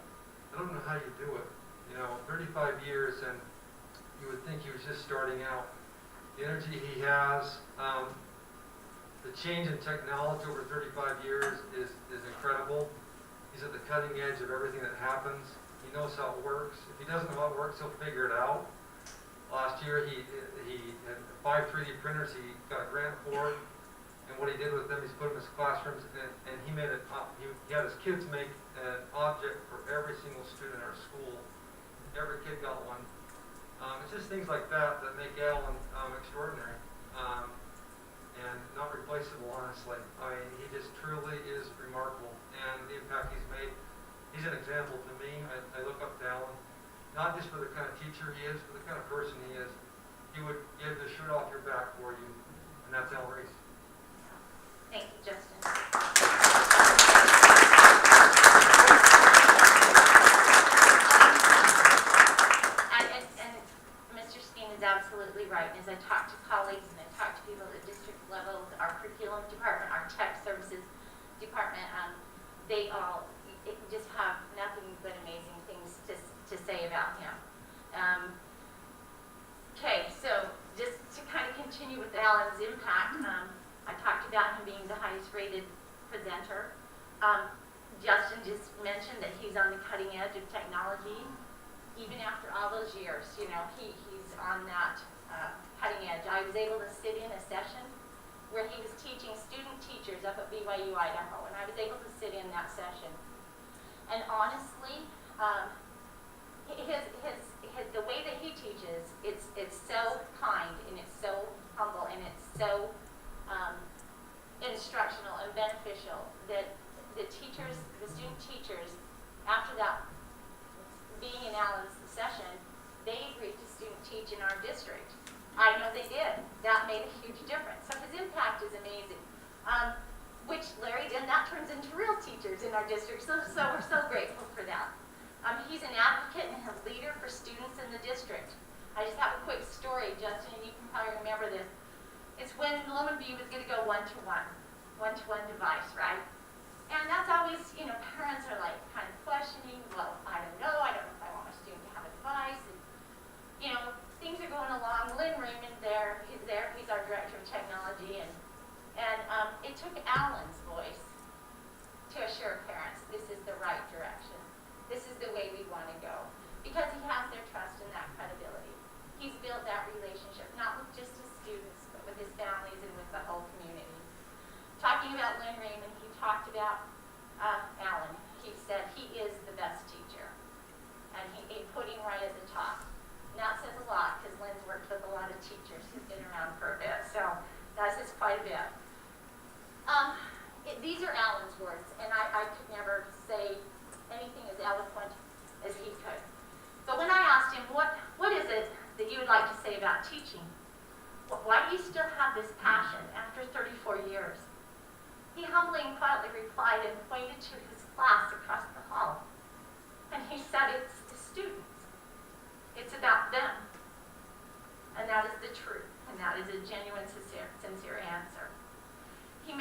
don't know how you do it. You know, 35 years, and you would think he was just starting out. The energy he has, the change in technology over 35 years is incredible. He's at the cutting edge of everything that happens. He knows how it works. If he doesn't know how it works, he'll figure it out. Last year, he had 5 3D printers he got a grant for, and what he did with them, he's put them in his classrooms, and he made it. He had his kids make an object for every single student in our school. Every kid got one. It's just things like that that make Alan extraordinary and not replaceable, honestly. I mean, he just truly is remarkable, and the impact he's made. He's an example to me. I look up to Alan, not just for the kind of teacher he is, but the kind of person he is. He would give the shirt off your back for you, and that's Alan Reese. Thank you, Justin. they all just have nothing but amazing things to say about him. Okay, so just to kind of continue with Alan's impact, I talked about him being the highest rated presenter. Justin just mentioned that he's on the cutting edge of technology. Even after all those years, you know, he's on that cutting edge. I was able to sit in a session where he was teaching student teachers up at BYU, Idaho, and I was able to sit in that session. And honestly, the way that he teaches, it's so kind and it's so humble and it's so instructional and beneficial that the student teachers, after that being in Alan's session, they agreed to student teach in our district. I know they did. That made a huge difference. So his impact is amazing. Which, Larry, then that turns into real teachers in our district. So we're so grateful for that. He's an advocate and a leader for students in the district. I just have a quick story, Justin, and you can probably remember this. It's when Lomanby was going to go one-to-one device, right? And that's always, you know, parents are like kind of questioning, well, I don't know if I want my student to have a device. And, you know, things are going along. Lynn Raymond's there, he's our director of technology, and it took Alan's voice to assure parents this is the right direction. This is the way we want to go. Because he has their trust and that credibility. He's built that relationship, not with just his students, but with his families and with the whole community. Talking about Lynn Raymond, he talked about Alan. He said he is the best teacher. And he put him right at the top. And that says a lot, because Lynn's worked with a lot of teachers who've been around for a bit. So that says quite a bit. These are Alan's words, and I could never say anything as eloquent as he could. But when I asked him, what is it that you would like to say about teaching? Why do you still have this passion after 34 years? He humbly and quietly replied and pointed to his class across the hall. And he said, it's the students. It's about them. And that is the truth. And that is a genuine, sincere answer. He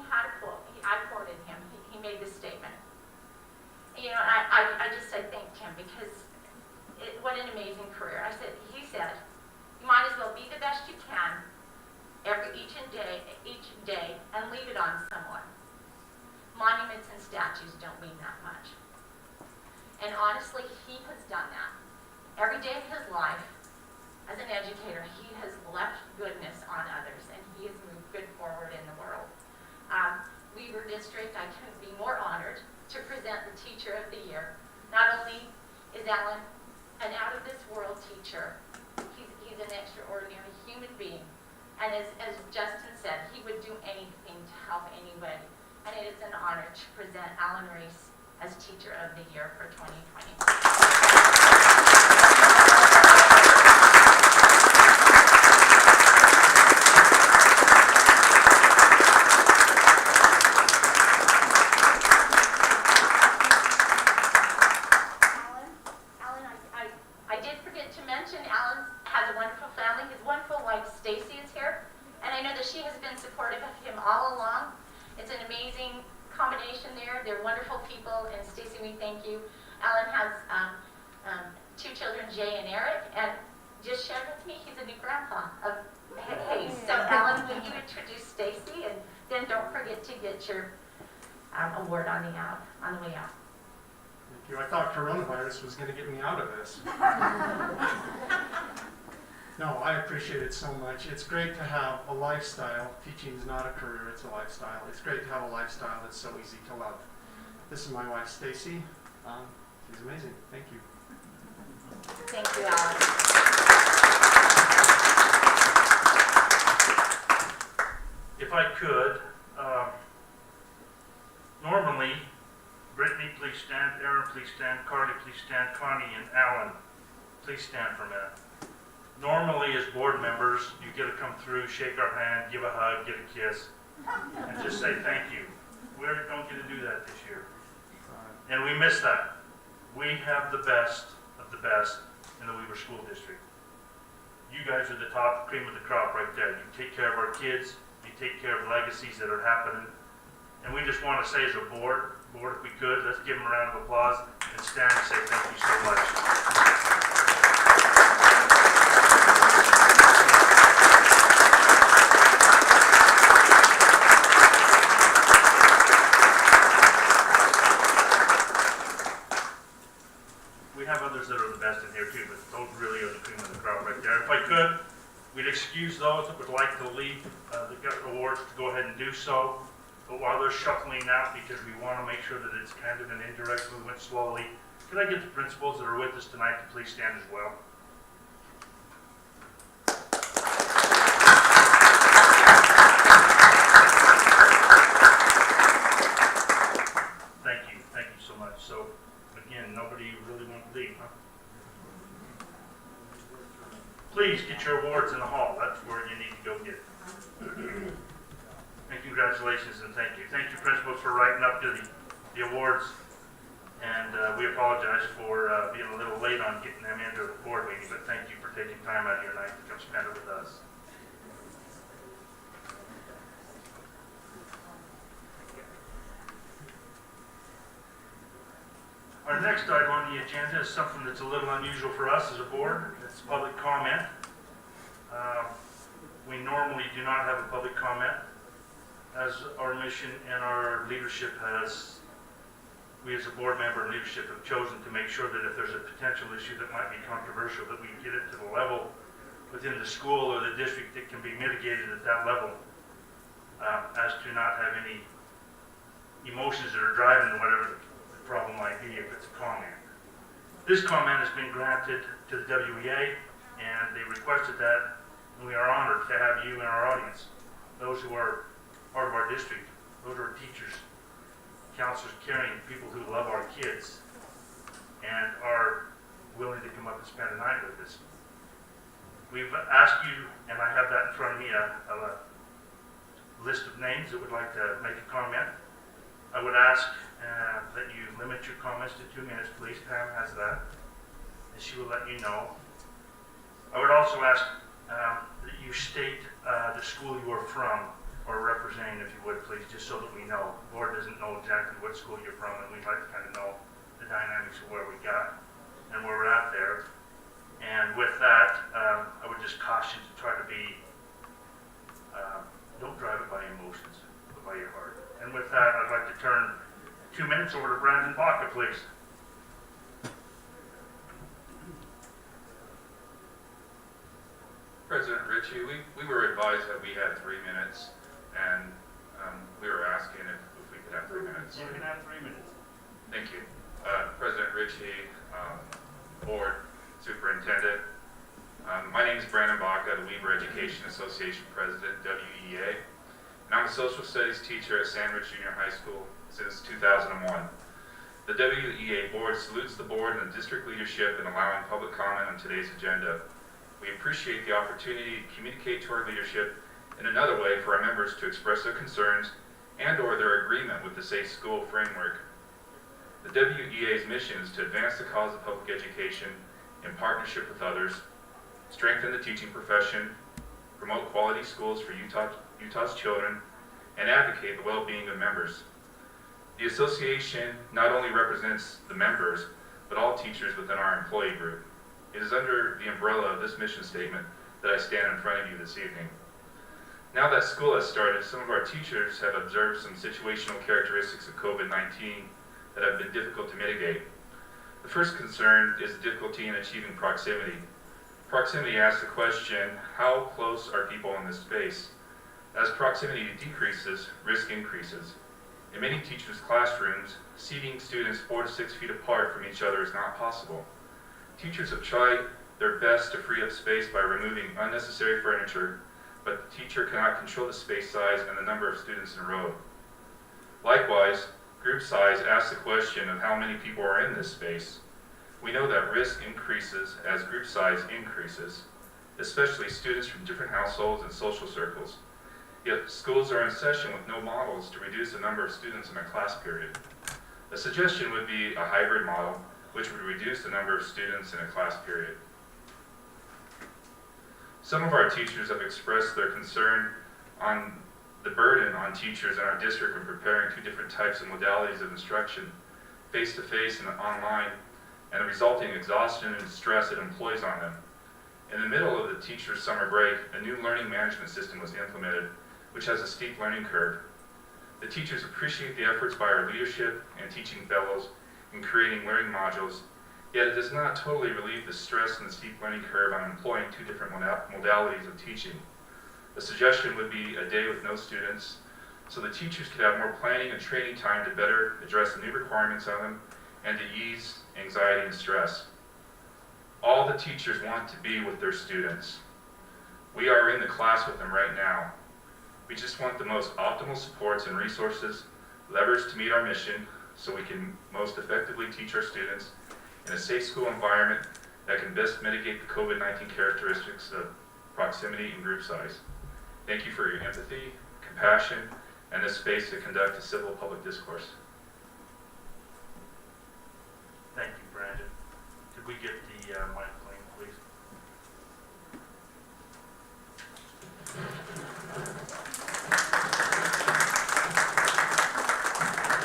had a quote. I quoted him. He made this statement. You know, I thanked him because what an amazing career. He said, you might as well be the best you can each day and leave it on someone. Monuments and statues don't mean that much. And honestly, he has done that. Every day of his life, as an educator, he has left goodness on others, and he has moved good forward in the world. Weaver District, I couldn't be more honored to present the Teacher of the Year. Not only is Alan an out-of-this-world teacher, he's an extraordinary human being. And as Justin said, he would do anything to help anybody. And it is an honor to present Alan Reese as Teacher of the Year for 2020. She has been supportive of him all along. It's an amazing combination there. They're wonderful people, and Stacy, we thank you. Alan has two children, Jay and Eric, and just shared with me he's a new grandpa of Hayes. So Alan, will you introduce Stacy, and then don't forget to get your award on the way out. Thank you. I thought coronavirus was going to get me out of this. No, I appreciate it so much. It's great to have a lifestyle. Teaching is not a career, it's a lifestyle. It's great to have a lifestyle that's so easy to love. This is my wife, Stacy. She's amazing. Thank you. Thank you, Alan. If I could, normally, Brittany, please stand. Aaron, please stand. Carly, please stand. Connie and Alan, please stand for a minute. Normally, as board members, you get to come through, shake our hand, give a hug, get a kiss, and just say thank you. We don't get to do that this year. And we miss that. We have the best of the best in the Weaver School District. You guys are the top cream of the crop right there. You take care of our kids, you take care of legacies that are happening, And we just want to say as a board, if we could, let's give them a round of applause and stand and say thank you so much. We have others that are the best in here too, but those really are the cream of the crop right there. If I could, we'd excuse those that would like to leave the awards to go ahead and do so. But while they're shuffling out, because we want to make sure that it's kind of an indirect movement slowly, could I get the principals that are with us tonight to please stand as well? Thank you so much. So again, nobody really wants to leave, huh? Please get your awards in the hall. That's where you need to go get it. And congratulations and thank you. Thank you, principals, for writing up to the awards. And we apologize for being a little late on getting them into the board meeting, but thank you for taking time out of your night to come spend it with us. Our next item on the agenda is something that's a little unusual for us as a board. It's public comment. We normally do not have a public comment, as our mission and our leadership has, we as a board member and leadership have chosen to make sure that if there's a potential issue that might be controversial, that we get it to the level within the school or the district that can be mitigated at that level, as to not have any emotions that are driving whatever the problem might be if it's a comment. This comment has been granted to the WEA, and they requested that, and we are honored to have you in our audience, those who are part of our district, those are teachers, counselors, caring people who love our kids and are willing to come up and spend a night with us. We've asked you, and I have that in front of me, a list of names that would like to make a comment. I would ask that you limit your comments to 2 minutes, please. Pam has that, and she will let you know. I would also ask that you state the school you are from, or representing, if you would, please, just so that we know. The board doesn't know exactly what school you're from, and we'd like to kind of know the dynamics of where we got and where we're at there. And with that, I would just caution to try to be, don't drive it by emotions, but by your heart. And with that, I'd like to turn 2 minutes over to Brandon Baca, please. President Ritchie, we were advised that we had 3 minutes, and we were asking if we could have 3 minutes. You can have 3 minutes. Thank you. President Ritchie, Board Superintendent. My name is Brandon Baca, the Weaver Education Association President, WEA, and I'm a social studies teacher at Sandwich Junior High School since 2001. The WEA Board salutes the board and the district leadership in allowing public comment on today's agenda. We appreciate the opportunity to communicate to our leadership in another way for our members to express their concerns and/or their agreement with the Safe School framework. The WEA's mission is to advance the cause of public education in partnership with others, strengthen the teaching profession, promote quality schools for Utah's children, and advocate the well-being of members. The association not only represents the members, but all teachers within our employee group. It is under the umbrella of this mission statement that I stand in front of you this evening. Now that school has started, some of our teachers have observed some situational characteristics of COVID-19 that have been difficult to mitigate. The first concern is the difficulty in achieving proximity. Proximity asks the question, how close are people in this space? As proximity decreases, risk increases. In many teachers' classrooms, seating students 4 to 6 feet apart from each other is not possible. Teachers have tried their best to free up space by removing unnecessary furniture, but the teacher cannot control the space size and the number of students in a row. Likewise, group size asks the question of how many people are in this space. We know that risk increases as group size increases, especially students from different households and social circles. Yet schools are in session with no models to reduce the number of students in a class period. A suggestion would be a hybrid model, which would reduce the number of students in a class period. Some of our teachers have expressed their concern on the burden on teachers in our district when preparing two different types of modalities of instruction, face-to-face and online, and the resulting exhaustion and stress it employs on them. In the middle of the teacher's summer break, a new learning management system was implemented, which has a steep learning curve. The teachers appreciate the efforts by our leadership and teaching fellows in creating learning modules, yet it does not totally relieve the stress and the steep learning curve on employing two different modalities of teaching. A suggestion would be a day with no students, so the teachers could have more planning and training time to better address the new requirements on them and to ease anxiety and stress. All the teachers want to be with their students. We are in the class with them right now. We just want the most optimal supports and resources, levers to meet our mission, so we can most effectively teach our students in a safe school environment that can best mitigate the COVID-19 characteristics of proximity and group size. Thank you for your empathy, compassion, and this space to conduct a civil public discourse. Thank you, Brandon. Could we get the mic clean, please?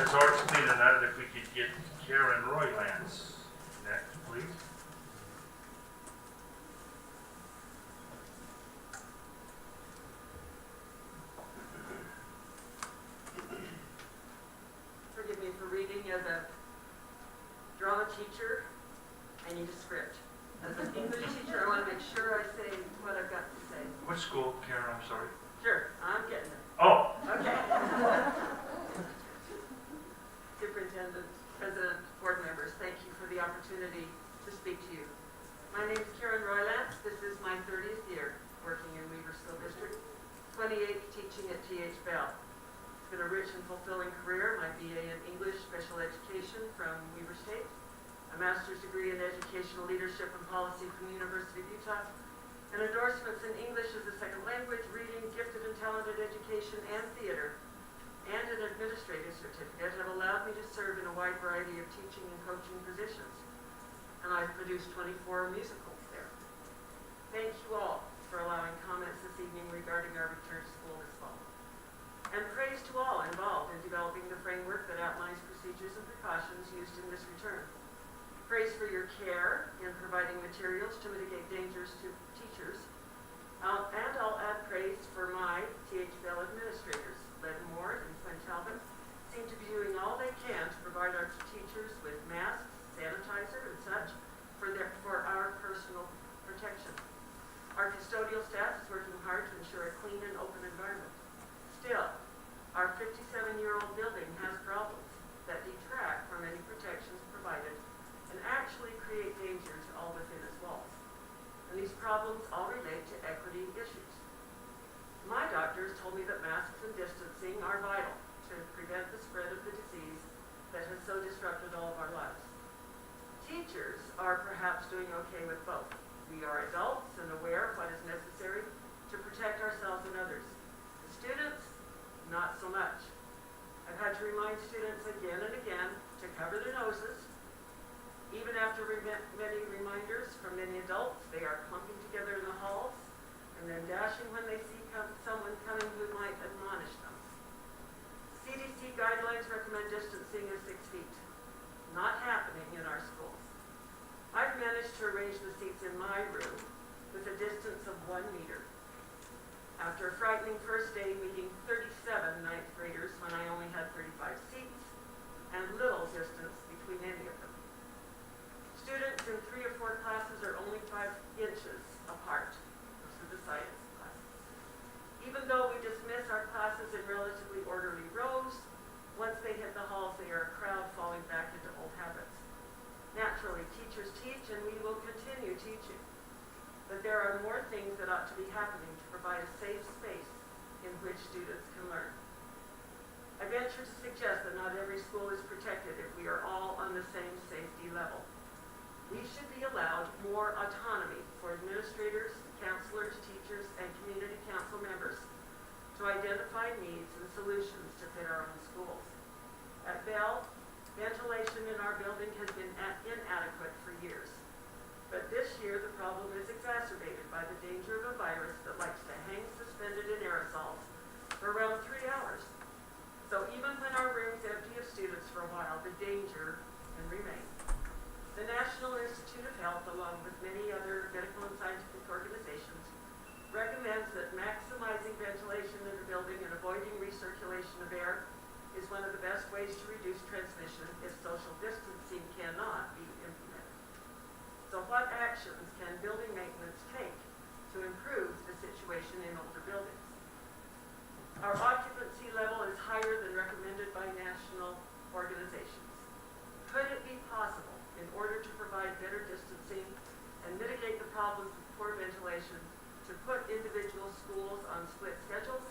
As ours cleaner now, if we could get Karen Roylance next, please. Forgive me for reading. As a drama teacher, I need a script. As an English teacher, I want to make sure I say what I've got to say. Which school, Karen? I'm sorry. Sure, I'm getting it. Oh. Okay. Superintendent, President, board members, thank you for the opportunity to speak to you. My name is Karen Roylance. This is my 30th year working in Weaver School District, 28th teaching at T.H. Bell. It's been a rich and fulfilling career. My BA in English Special Education from Weaver State, a master's degree in Educational Leadership and Policy from the University of Utah, and endorsements in English as a second language, reading, gifted and talented education, and theater, and an administrative certificate have allowed me to serve in a wide variety of teaching and coaching positions. And I've produced 24 musicals there. Thank you all for allowing comments this evening regarding our return to school this fall. And praise to all involved in developing the framework that outlines procedures and precautions used in this return. Praise for your care in providing materials to mitigate dangers to teachers. And I'll add praise for my T.H. Bell administrators. Len Moore and Quinn Talbot seem to be doing all they can to provide our teachers with masks, sanitizer, and such for our personal protection. Our custodial staff is working hard to ensure a clean and open environment. Still, our 57-year-old building has problems that detract from any protections provided and actually create dangers all within its walls. And these problems all relate to equity issues. My doctors told me that masks and distancing are vital to prevent the spread of the disease that has so disrupted all of our lives. Teachers are perhaps doing okay with both. We are adults and aware of what is necessary to protect ourselves and others. The students, not so much. I've had to remind students again and again to cover their noses. Even after many reminders from many adults, they are clumping together in the halls and then dashing when they see someone coming who might admonish them. CDC guidelines recommend distancing of 6 feet. Not happening in our schools. I've managed to arrange the seats in my room with a distance of 1 meter. After a frightening first day meeting 37 ninth graders when I only had 35 seats and little distance between any of them. Students in 3 or 4 classes are only 5 inches apart. Those are the science classes. Even though we dismiss our classes in relatively orderly rows, once they hit the halls, they are a crowd falling back into old habits. Naturally, teachers teach and we will continue teaching. But there are more things that ought to be happening to provide a safe space in which students can learn. I venture to suggest that not every school is protected if we are all on the same safety level. We should be allowed more autonomy for administrators, counselors, teachers, and community council members to identify needs and solutions to fit our own schools. At Bell, ventilation in our building has been inadequate for years. But this year, the problem is exacerbated by the danger of a virus that likes to hang suspended in aerosols for around 3 while the danger can remain. The National Institute of Health, along with many other medical and scientific organizations, recommends that maximizing ventilation in a building and avoiding recirculation of air is one of the best ways to reduce transmission if social distancing cannot be implemented. So what actions can building maintenance take to improve the situation in older buildings? Our occupancy level is higher than recommended by national organizations. Could it be possible, in order to provide better distancing and mitigate the problems of poor ventilation, to put individual schools on split schedules?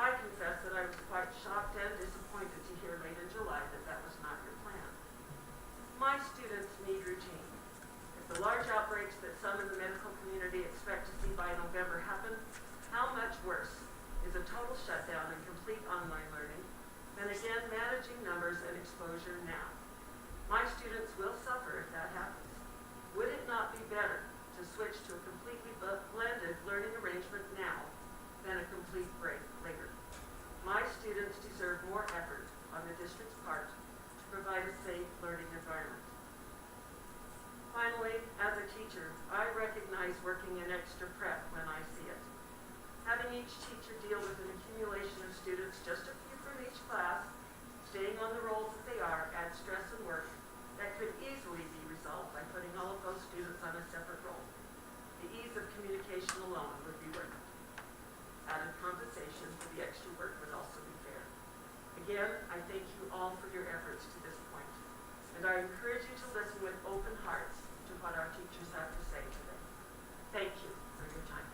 I confess that I was quite shocked and disappointed to hear late in July that that was not your plan. My students need routine. If the large outbreaks that some in the medical community expect to see by November happen, how much worse is a total shutdown and complete online learning than again managing numbers and exposure now? My students will suffer if that happens. Would it not be better to switch to a completely blended learning arrangement now than a complete break later? My students deserve more effort on the district's part to provide a safe learning environment. Finally, as a teacher, I recognize working in extra prep when I see it. Having each teacher deal with an accumulation of students, just a few from each class, staying on the roles that they are, adds stress and work that could easily be resolved by putting all of those students on a separate role. The ease of communication alone would be worth it. Added compensation for the extra work would also be fair. Again, I thank you all for your efforts to this point, and I encourage you to listen with open hearts to what our teachers have to say today. Thank you for your time.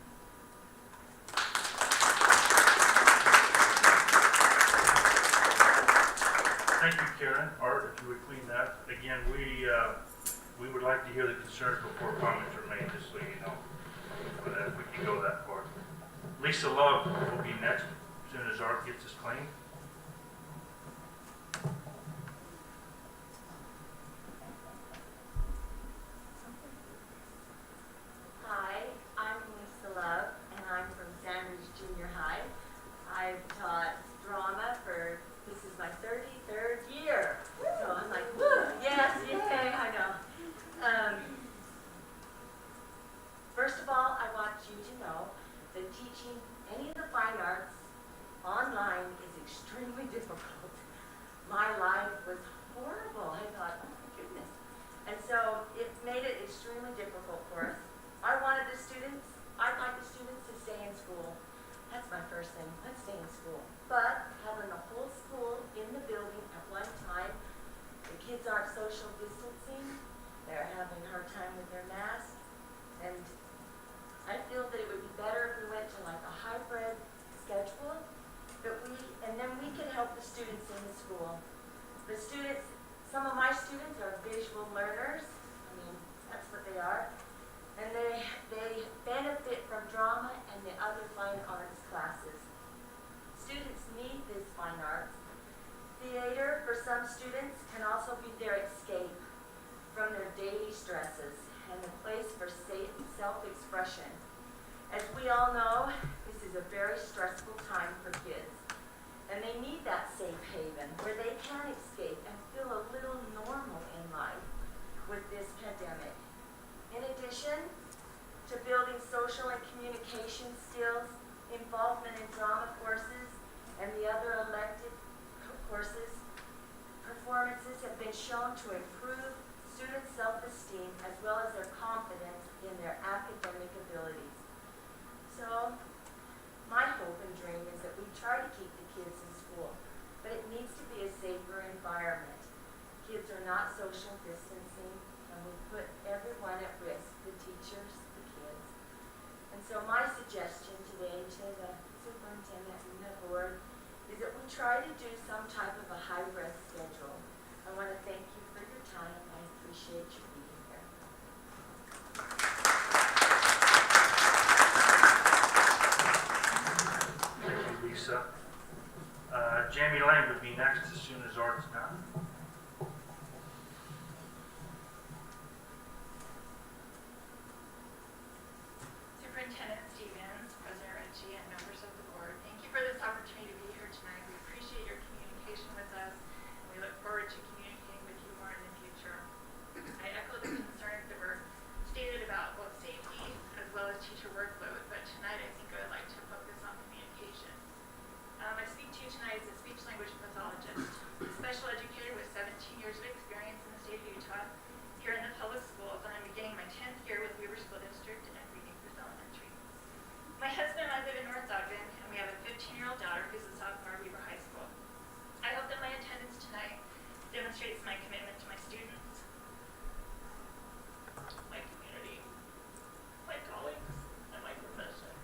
Thank you, Karen. Art, if you would clean that. Again, we would like to hear the concerns before comments are made, just so you know. But if we can go that far. Lisa Love will be next, as soon as Art gets his claim. Hi, I'm Lisa Love, and I'm from Sandridge Junior High. I've taught drama for, this is my 33rd year. So I'm like, woo, yes, yay, I know. First of all, I want you to know that teaching any of the fine arts online is extremely difficult. My life was horrible. I thought, oh my goodness. And so it made it extremely difficult for us. I'd like the students to stay in school. That's my first thing, let's stay in school. But having the whole school in the building at one time, the kids aren't social distancing, they're having a hard time with their masks, and I feel that it would be better if we went to like a hybrid schedule, and then we could help the students in the school. The students, some of my students are visual learners, I mean, that's what they are, and they benefit from drama and the other fine arts classes. Students need this fine arts. Theater, for some students, can also be their escape from their daily stresses and a place for safe self-expression. As we all know, this is a very stressful time for kids, and they need that safe haven where they can escape and feel a little normal in life with this pandemic. In addition to building social and communication skills, involvement in drama courses, and the other elective courses, performances have been shown to improve students' self-esteem as well as their confidence in their academic abilities. So, my hope and dream is that we try to keep the kids in school, but it needs to be a safer environment. Kids are not social distancing, and we put everyone at risk, the teachers, the kids. And so my suggestion today to the superintendent and the board is that we try to do some type of a high-risk schedule. I want to thank you for your time. I appreciate you being here. Thank you, Lisa. Jamie Lang would be next as soon as Art's done. Superintendent Stevens, President Ritchie, and members of the board, thank you for this opportunity to be here tonight. We appreciate your communication with us, and we look forward to language pathologist, a special educator with 17 years of experience in the state of Utah, here in the public schools, and I'm beginning my 10th year with Weaver School District and Green Acres Elementary. My husband and I live in North Ogden, and we have a 15-year-old daughter who's a sophomore at Weaver High School. I hope that my attendance tonight demonstrates my commitment to my students, my community, my colleagues, and my profession.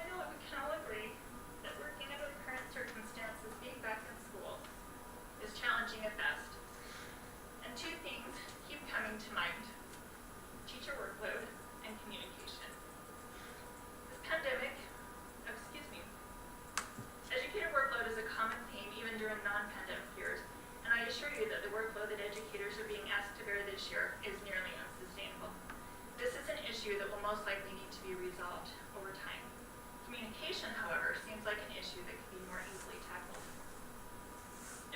I know that we can all agree that working under the current circumstances, being back in school, is challenging at best. And two things keep coming to mind: teacher workload and communication. This pandemic, educator workload is a common theme even during non-pandemic years, and I assure you that the workload that educators are being asked to bear this year is nearly unsustainable. This is an issue that will most likely need to be resolved over time. Communication, however, seems like an issue that could be more easily tackled.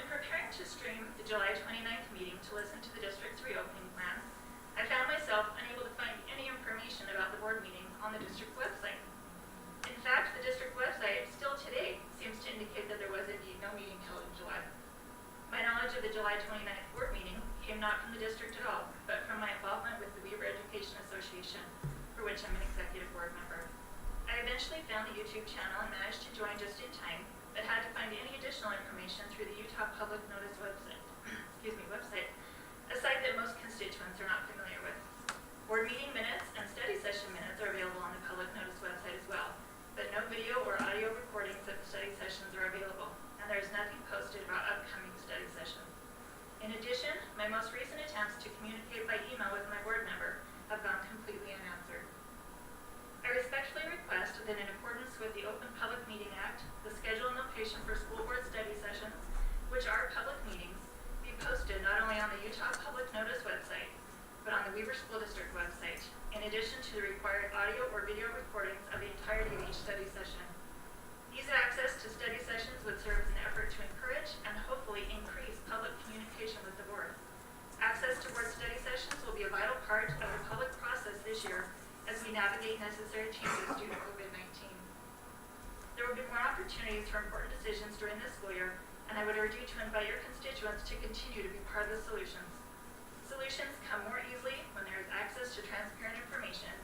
In preparing to stream the July 29th meeting to listen to the district's reopening plan, I found myself unable to find any information about the board meetings on the district website. In fact, the district website still today seems to indicate that there was indeed no meeting held in July. My knowledge of the July 29th board meeting came not from the district at all, but from my involvement with the Weaver Education Association, for which I'm an executive board member. I eventually found the YouTube channel and managed to join just in time, but had to find any additional information through the Utah Public Notice website, a site that most constituents are not familiar with. Board meeting minutes and study session minutes are available on the Public Notice website as well, but no video or audio recordings of the study sessions are available, and there is nothing posted about upcoming study sessions. In addition, my most recent attempts to communicate by email with my board member have gone completely unanswered. I respectfully request that in accordance with the Open Public Meeting Act, the schedule and location for school board study sessions, which are public meetings, be posted not only on the Utah Public Notice website, but on the Weaver School District website, in addition to the required audio or video recordings of the entirety of each study session. Ease of access to study sessions would serve as an effort to encourage and hopefully increase public communication with the board. Access to board study sessions will be a vital part of the public process this year as we navigate necessary changes due to COVID-19. There will be more opportunities for important decisions during this school year, and I would urge you to invite your constituents to continue to be part of the solutions. Solutions come more easily when there is access to transparent information,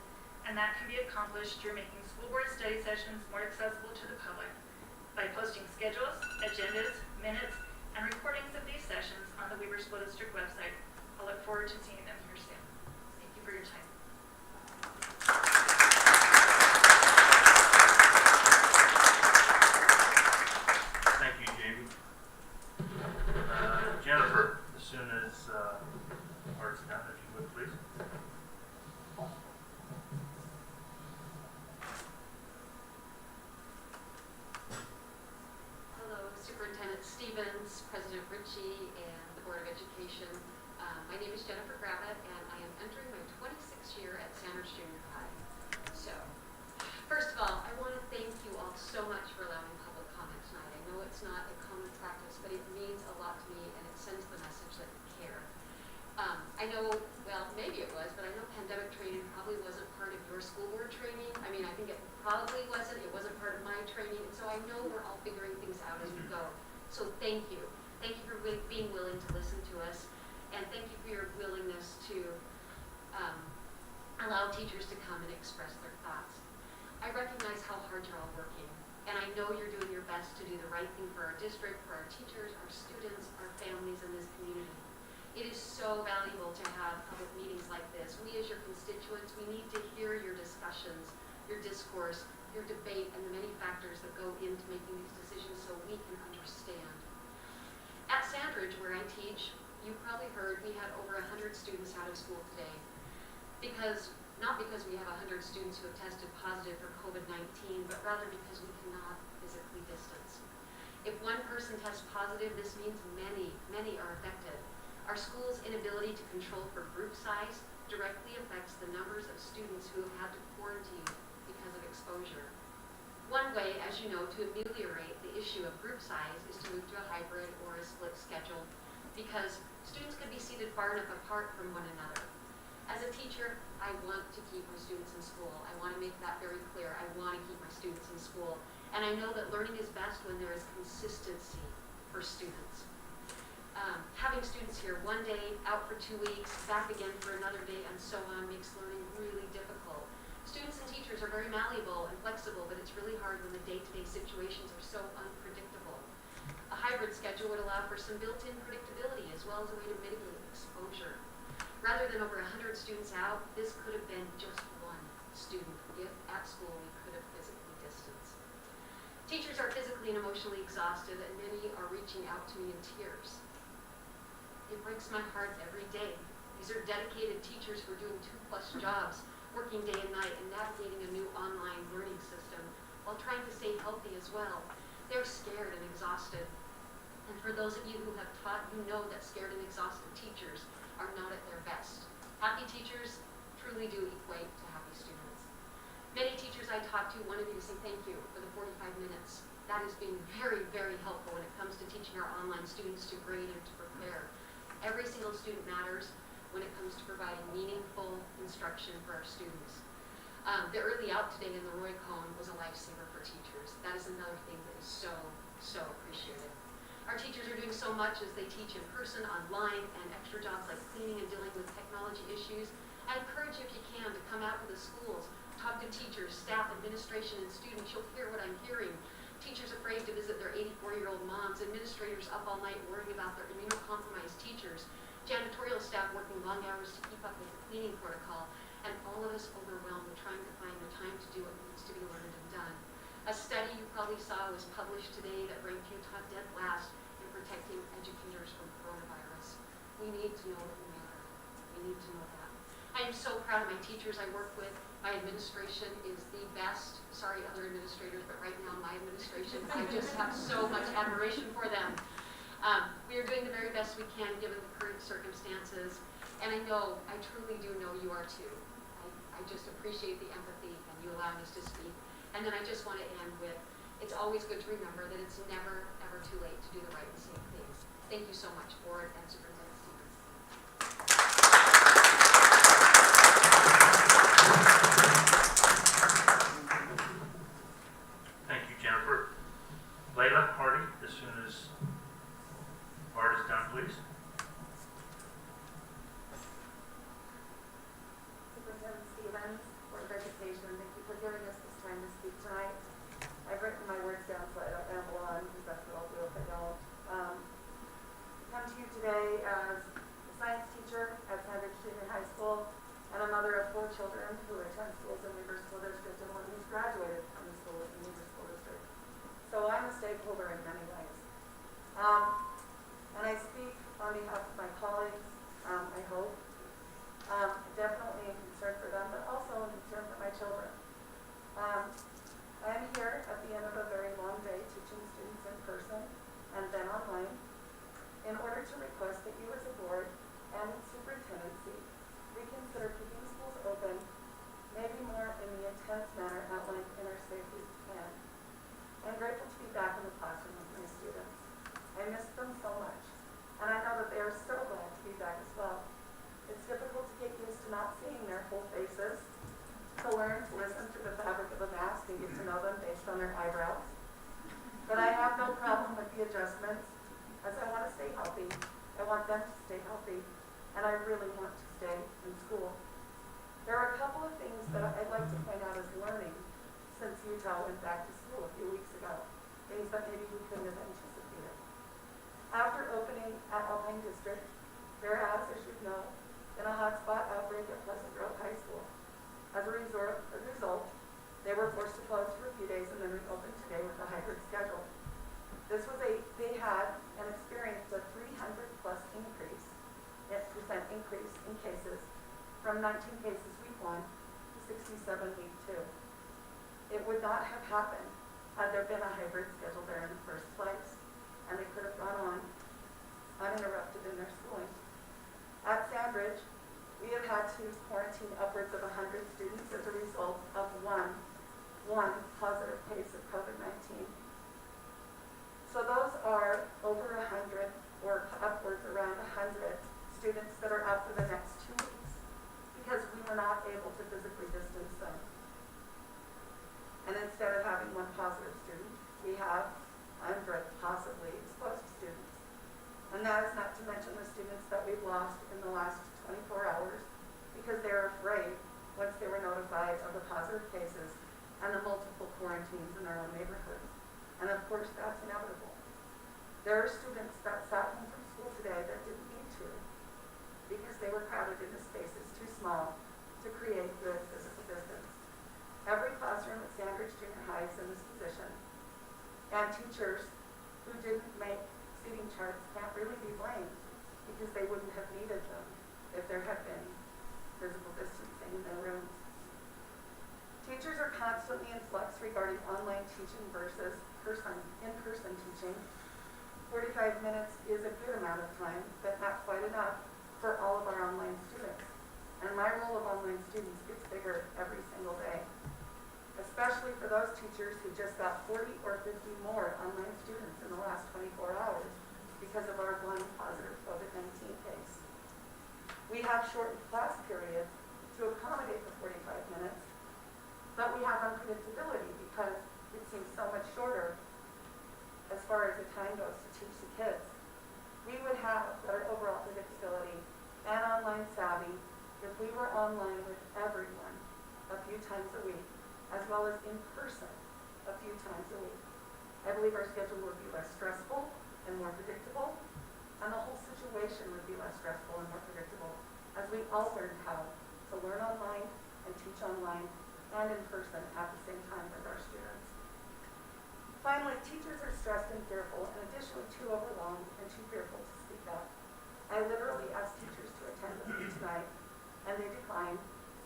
and that can be accomplished through making school board study sessions more accessible to the public by posting schedules, agendas, minutes, and recordings of these sessions on the Weaver School District website. I'll look forward to seeing them here soon. Thank you for your time. Thank you, Jamie. Jennifer, as soon as art's done, if you would, please. Hello, Superintendent Stevens, President Ritchie, and the Board of Education. My name is Jennifer Gravitt, and I am entering my 26th year at Sanders Junior High. So, first of all, I want to thank you all so much for allowing public comment tonight. I know it's not a common practice, but it means a lot to me, and it sends the message that you care. I know, well, maybe it was, but I know pandemic training probably wasn't part of your school board training. I mean, I think it probably wasn't. It wasn't part of my training. And so I know we're all figuring things out as we go. So thank you. Thank you for being willing to listen to us. And thank you for your willingness to allow teachers to come and express their thoughts. I recognize how hard you're all working. And I know you're doing your best to do the right thing for our district, for our teachers, our students, our families, and this community. It is so valuable to have public meetings like this. We as your constituents, we need to hear your discussions, your discourse, your debate, and the many factors that go into making these decisions so we can understand. At Sandridge, where I teach, you probably heard we had over 100 students out of school today. Not because we have 100 students who have tested positive for COVID-19, but rather because we cannot physically distance. If one person tests positive, this means many are affected. Our school's inability to control for group size directly affects the numbers of students who have had to quarantine because of exposure. One way, as you know, to ameliorate the issue of group size is to move to a hybrid or a split schedule, because students could be seated far enough apart from one another. As a teacher, I want to keep my students in school. I want to make that very clear. I want to keep my students in school. And I know that learning is best when there is consistency for students. Having students here one day, out for 2 weeks, back again for another day, and so on, makes learning really difficult. Students and teachers are very malleable and flexible, but it's really hard when the day-to-day situations are so unpredictable. A hybrid schedule would allow for some built-in predictability as well as a way to mitigate exposure. Rather than over 100 students out, this could have been just one student if at school we could have physically distanced. Teachers are physically and emotionally exhausted, and many are reaching out to me in tears. It breaks my heart every day. These are dedicated teachers who are doing 2+ jobs, working day and night, and navigating a new online learning system while trying to stay healthy as well. They're scared and exhausted. And for those of you who have taught, you know that scared and exhausted teachers are not at their best. Happy teachers truly do equate to happy students. Many teachers I talked to wanted me to say thank you for the 45 minutes. That has been very, very helpful when it comes to teaching our online students to grade and to prepare. Every single student matters when it comes to providing meaningful instruction for our students. The early out today in the Roy Cone was a lifesaver for teachers. That is another thing that is so, so appreciated. Our teachers are doing so much as they teach in person, online, and extra jobs like cleaning and dealing with technology issues. I encourage you, if you can, to come out to the schools, talk to teachers, staff, administration, and students. You'll hear what I'm hearing. Teachers afraid to visit their 84-year-old moms, administrators up all night worrying about their immunocompromised teachers, janitorial staff working long hours to keep up with the cleaning protocol, and all of us overwhelmed trying to find the time to do what needs to be learned and done. A study you probably saw was published today that ranked Utah dead last in protecting educators from coronavirus. We need to know that we matter. We need to know that. I am so proud of my teachers I work with. My administration is the best. Sorry, other administrators, but right now my administration, I just have so much admiration for them. We are doing the very best we can given the current circumstances, and I know, I truly do know you are too. I just appreciate the empathy and you allowing us to speak. And then I just want to end with, it's always good to remember that it's never, ever too late to do the right and safe things. Thank you so much, Board and Superintendent Stevens. Thank you, Jennifer. Layla Hardy, as soon as Bart is done, please. Superintendent Stevens, Board of Education, thank you for giving us this time to speak tonight. I've written my words down so I don't ramble on, because that's what I'll do if I don't. I come to you today as a science teacher at Sandridge Junior High School and a mother of 4 children who attend schools in Weaver School District and one who's graduated from the school in Weaver School District. So I'm a stakeholder in many ways. And I speak on behalf of my colleagues, I hope. Definitely in concern for them, but also in concern for my children. I am here at the end of a very long day teaching students in person and then online in order to request that you as a board and superintendency reconsider keeping schools open, maybe more in the intense manner outlined in our safety plan. I'm grateful to be back in the classroom with my students. I miss them so much, and I know that they are so glad to be back as well. It's difficult to get used to not seeing their whole faces, to learn to listen to the fabric of a mask and get to know them based on their eyebrows. But I have no problem with the adjustments, as I want to stay healthy. I want them to stay healthy, and I really want to stay in school. There are a couple of things that I'd like to point out as learning since Utah went back to school a few weeks ago, things that maybe we couldn't have anticipated. After opening at Alpine District, there has, as you know, been a hotspot outbreak at Pleasant Grove High School. As a result, they were forced to close for a few days and then reopened today with a hybrid schedule. They had and experienced a 300+ percent increase in cases from 19 cases week 1 to 67 week 2. It would not have happened had there been a hybrid schedule there in the first place, and they could have gone on uninterrupted in their schooling. At Sandridge, we have had to quarantine upwards of 100 students as a result of one positive case of COVID-19. So those are over 100 or upwards around 100 students that are out for the next 2 weeks because we were not able to physically distance them. And instead of having one positive student, we have possibly exposed students. And that is not to mention the students that we've lost in the last 24 hours because they're afraid once they were notified of the positive cases and the multiple quarantines in their own neighborhoods. And of course, that's inevitable. There are students that sat home from school today that didn't need to because they were crowded into spaces too small to create good physical distance. Every classroom at Sandridge Junior High is in this position, and teachers who didn't make seating charts can't really be blamed because they wouldn't have needed them if there had been physical distancing in their rooms. Teachers are constantly in flux regarding online teaching versus in-person teaching. 45 minutes is a good amount of time, but not quite enough for all of our online students. And my role of online students gets bigger every single day, especially for those teachers who just got 40 or 50 more online students in the last 24 hours because of our one positive COVID-19 case. We have shortened class periods to accommodate the 45 minutes, but we have unpredictability because it seems so much shorter as far as the time goes to teach the kids. We would have better overall predictability and online savvy if we were online with everyone a few times a week, as well as in person a few times a week. I believe our schedule would be less stressful and more predictable, and the whole situation would be less stressful and more predictable as we all learned how to learn online and teach online and in person at the same time with our students. Finally, teachers are stressed and fearful, and additionally too overwhelmed and too fearful to speak up. I literally asked teachers to attend with me tonight, and they declined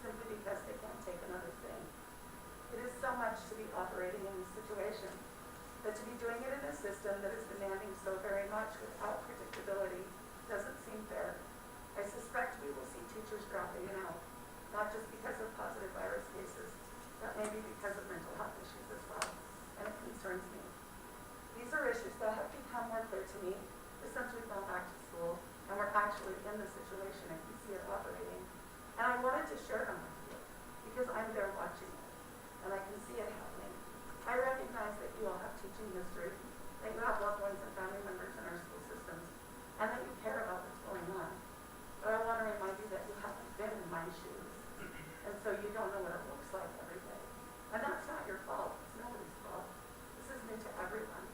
simply because they can't take another thing. It is so much to be operating in this situation, but to be doing it in a system that is demanding so very much without predictability doesn't seem fair. I suspect we will see teachers dropping out, not just because of positive virus cases, but maybe because of mental health issues as well, and it concerns me. These are issues that have become more clear to me since we've gone back to school and we're actually in the situation and can see it operating. And I wanted to share them with you because I'm there watching it and I can see it happening. I recognize that you all have teaching history, that you have loved ones and family members in our school systems, and that you care about what's going on. But I want to remind you that you haven't been in my shoes, and so you don't know what it looks like every day. And that's not your fault. It's nobody's fault. This is new to everyone.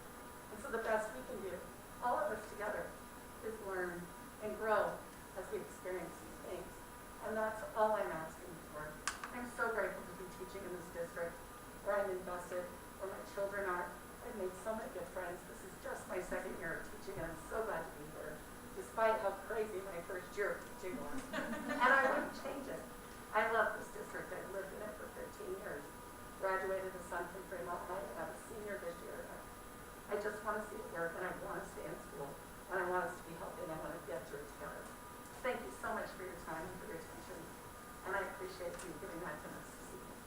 And so the best we can do, all of us together, is learn and grow as we experience these things. And that's all I'm asking for. I'm so grateful to be teaching in this district where I'm invested, where my children are. I've made so many good friends. This is just my second year of teaching, and I'm so glad to be here, despite how crazy my first year of teaching was. And I wouldn't change it. I love this district. I've lived in it for 15 years. Graduated a son from Fremont High, and I'm a senior this year. I just want to see it work, and I want to stay in school, and I want us to be healthy, and I want to get through it together. Thank you so much for your time and for your attention, and I appreciate you giving that to us this evening.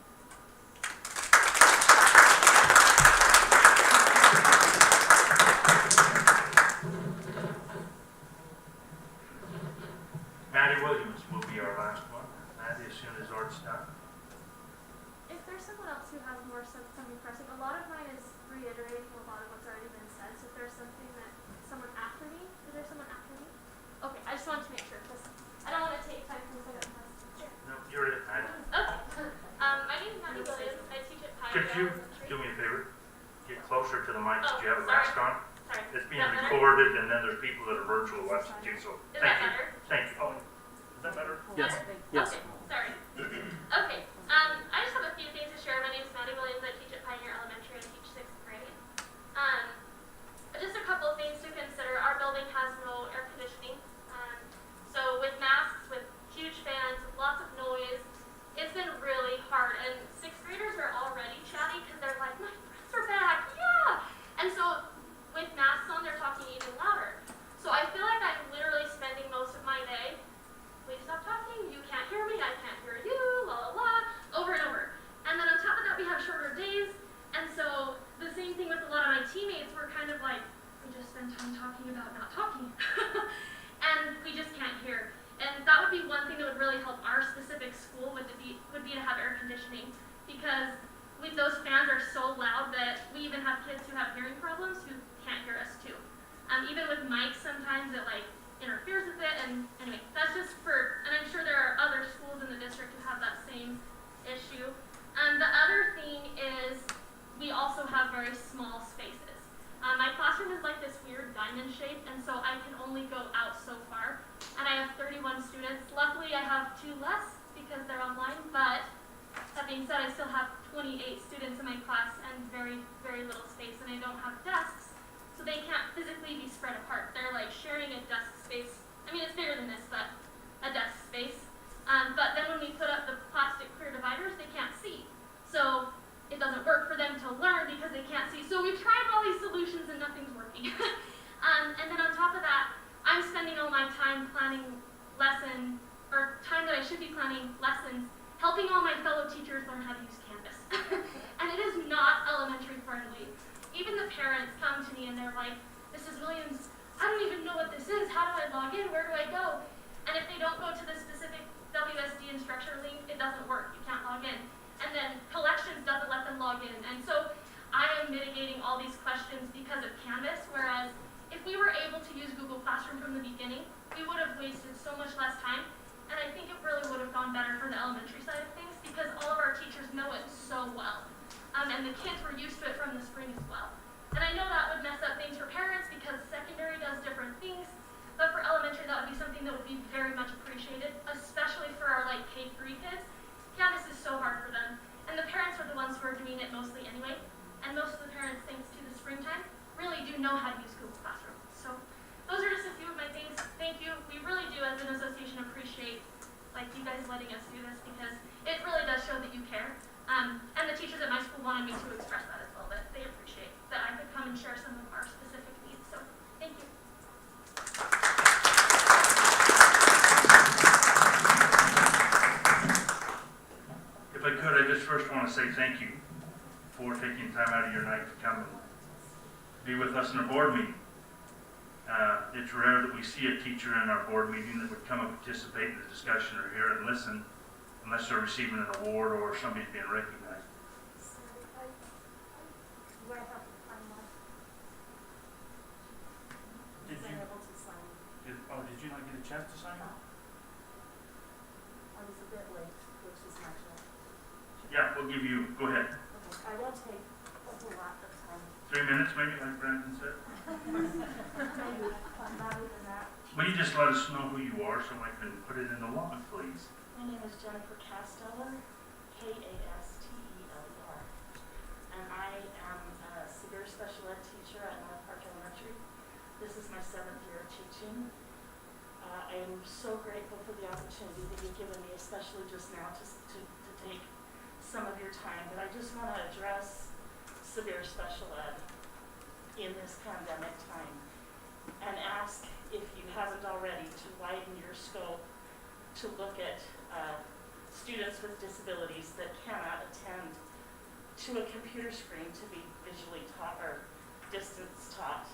Maddie Williams will be our last one. Maddie, as soon as Art's done. If there's someone else who has more something pressing, a lot of mine is reiterating a lot of what's already been said. So if there's something that someone after me, is there someone after me? Okay, I just wanted to make sure because I don't want to take time from someone else. Sure. No, you're it, Maddie. Okay. My name is Maddie Williams. I teach at Could you do me a favor? Get closer to the mic. Do you have a mask on? Sorry. It's being recorded, and then there's people that are virtual watching too. So Is thank that you. better? Thank you. Oh, is that better? Yes. Yes. Okay, sorry. Okay, I just have a few things to share. My name is Maddie Williams. I teach at Pioneer Elementary and teach 6th grade. Just a couple of things to consider. Our building has no air conditioning. So with masks, with huge fans, with lots of noise, it's been really hard. And 6th graders are already chatty because they're like, my friends are back, yeah! And so with masks on, they're talking even louder. So I feel like I'm literally spending most of my day, please stop talking, you can't hear me, I can't hear you, la la la, over and over. And then on top of that, we have shorter days, and so the same thing with a lot of my teammates, we're kind of like, we just spend time talking about not talking. And we just can't hear. And that would be one thing that would really help our specific school would be to have air conditioning, because those fans are so loud that we even have kids who have hearing problems who can't hear us too. Even with mics, sometimes it like interferes with it, and anyway, that's just for, and I'm sure there are other schools in the district who have that same issue. The other thing is we also have very small spaces. My classroom is like this weird diamond shape, and so I can only go out so far, and I have 31 students. Luckily, I have 2 less because they're online, but that being said, I still have 28 students in my class and very, very little space, and I don't have desks, so they can't physically be spread apart. They're like sharing a desk space. I mean, it's bigger than this, but a desk space. But then when we put up the plastic clear dividers, they can't see. So it doesn't work for them to learn because they can't see. So we've tried all these solutions and nothing's working. And then on top of that, I'm spending all my time planning time that I should be planning lessons, helping all my fellow teachers learn how to use Canvas. And it is not elementary friendly. Even the parents come to me and they're like, Mrs. Williams, I don't even know what this is. How do I log in? Where do I go? And if they don't go to the specific WSD instructor link, it doesn't work. You can't log in. And then collections doesn't let them log in. And so I am mitigating all these questions because of Canvas, whereas if we were able to use Google Classroom from the beginning, we would have wasted so much less time. And I think it really would have gone better for the elementary side of things because all of our teachers know it so well. And the kids were used to it from the spring as well. And I know that would mess up things for parents because secondary does different things, but for elementary that would be something that would be very much appreciated, especially for our like K-3 kids. Canvas is so hard for them, and the parents are the ones who are doing it mostly anyway, and most of the parents, thanks to the springtime, really do know how to use Google Classroom. So those are just a few of my things. Thank you. We really do as an association appreciate like you guys letting us do this because it really does show that you care. And the teachers at my school wanted me to express that as well, that they appreciate that I could come and share some of our specific needs. So thank you. If I could, I just first want to say thank you for taking time out of your night to come and be with us in a board meeting. It's rare that we see a teacher in our board meeting that would come and participate in the discussion or hear it and listen unless they're receiving an award or somebody's being recognized. Did you not get a chance to sign it? I was a bit late, which is my fault. Yeah, we'll give you, go ahead. Okay, I won't take a whole lot of time. 3 minutes maybe, like Brandon said? Maybe, not even that. Will you just let us know who you are so I can put it in the log, please? My name is Jennifer Casteller, K-A-S-T-E-L-E-R. And I am a severe special ed teacher at North Park Elementary. This is my 7th year of teaching. I am so grateful for the opportunity that you've given me, especially just now to take some of your time. But I just want to address severe special ed in this pandemic time and ask, if you haven't already, to widen your scope to look at students with disabilities that cannot attend to a computer screen to be visually taught or distance taught.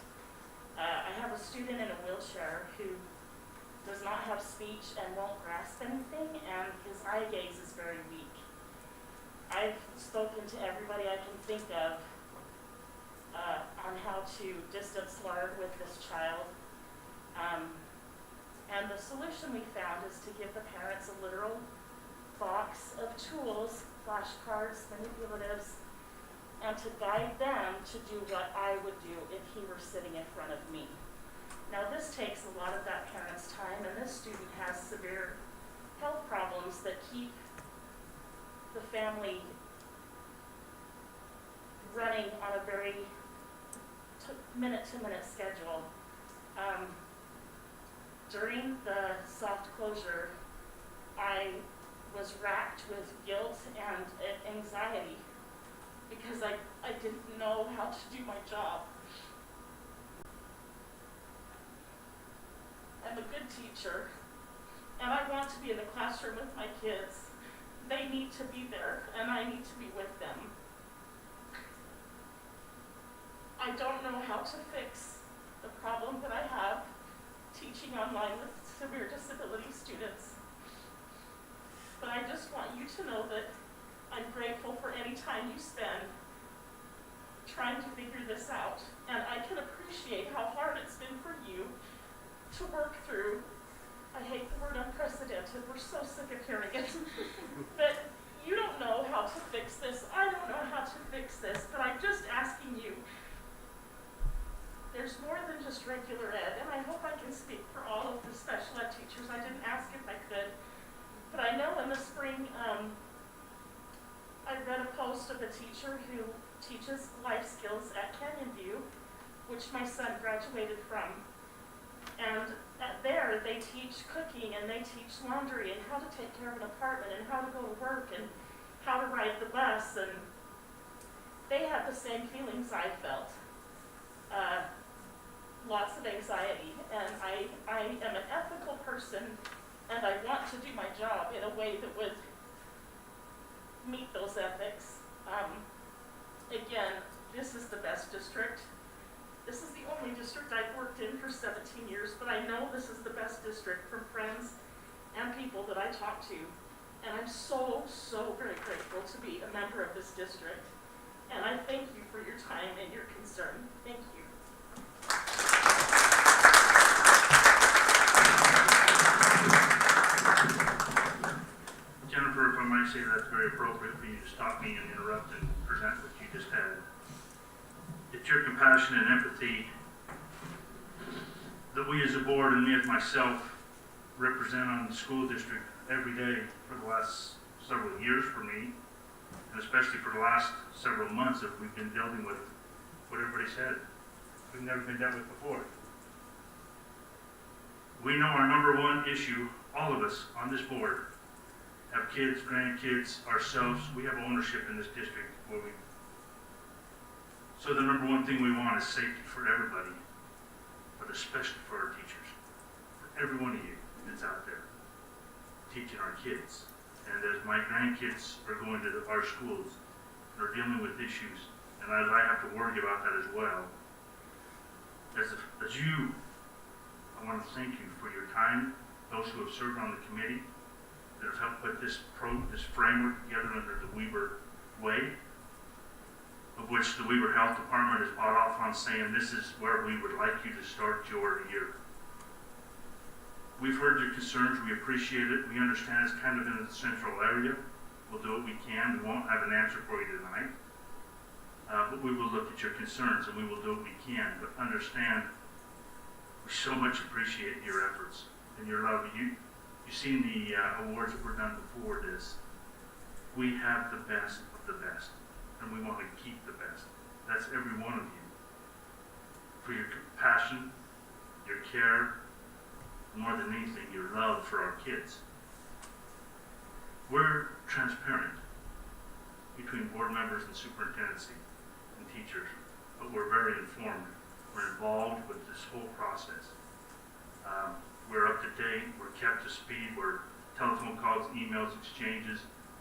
I have a student in a wheelchair who does not have speech and won't grasp anything, and his eye gaze is very weak. I've spoken to everybody I can think of on how to distance learn with this child. And the solution we found is to give the parents a literal box of tools, flashcards, manipulatives, and to guide them to do what I would do if he were sitting in front of me. Now this takes a lot of that parent's time, and this student has severe health problems that keep the family running on a very minute-to-minute schedule. During the soft closure, I was racked with guilt and anxiety because I didn't know how to do my job. I'm a good teacher, and I want to be in the classroom with my kids. They need to be there, and I need to be with them. I don't know how to fix the problem that I have teaching online with severe disability students, but I just want you to know that I'm grateful for any time you spend trying to figure this out. And I can appreciate how hard it's been for you to work through. I hate the word unprecedented. We're so sick of hearing it. But you don't know how to fix this. I don't know how to fix this. But I'm just asking you. There's more than just regular ed. And I hope I can speak for all of the special ed teachers. I didn't ask if I could. But I know in the spring, I read a post of a teacher who teaches life skills at Canyon View, which my son graduated from. And there they teach cooking and they teach laundry and how to take care of an apartment and how to go to work and how to ride the bus. And they had the same feelings I felt. Lots of anxiety. And I am an ethical person and I want to do my job in a way that would meet those ethics. Again, this is the best district. This is the only district I've worked in for 17 years, but I know this is the best district from friends and people that I talk to. And I'm so, so very grateful to be a member of this district. And I thank you for your time and your concern. Thank you. Jennifer, if I might say, that's very appropriate for you to stop me and interrupt and present what you just had. It's your compassion and empathy that we as a board and me as myself represent on the school district every day for the last several years for me, and especially for the last several months that we've been dealing with what everybody said. We've never been dealt with before. We know our number one issue, all of us on this board, have kids, grandkids, ourselves. We have ownership in this district. So the number one thing we want is safety for everybody, but especially for our teachers, for every one of you that's out there teaching our kids. And as my grandkids are going to our schools and are dealing with issues, and as I have to worry about that as well, as you, I want to thank you for your time, those who have served on the committee, that have helped put this framework together under the Weber way, of which the Weber Health Department has bought off on saying this is where we would like you to start your year. We've heard your concerns, we appreciate it, we understand it's kind of in the central area. We'll do what we can, we won't have an answer for you tonight. But we will look at your concerns and we will do what we can, but understand we so much appreciate your efforts and your love. You've seen the awards that were done before this. We have the best of the best, and we want to keep the best. That's every one of you. For your compassion, your care, more than anything, your love for our kids. We're transparent between board members and superintendency and teachers, but we're very informed. We're involved with this whole process. We're up to date, we're kept to speed, we're telephone calls, emails, exchanges,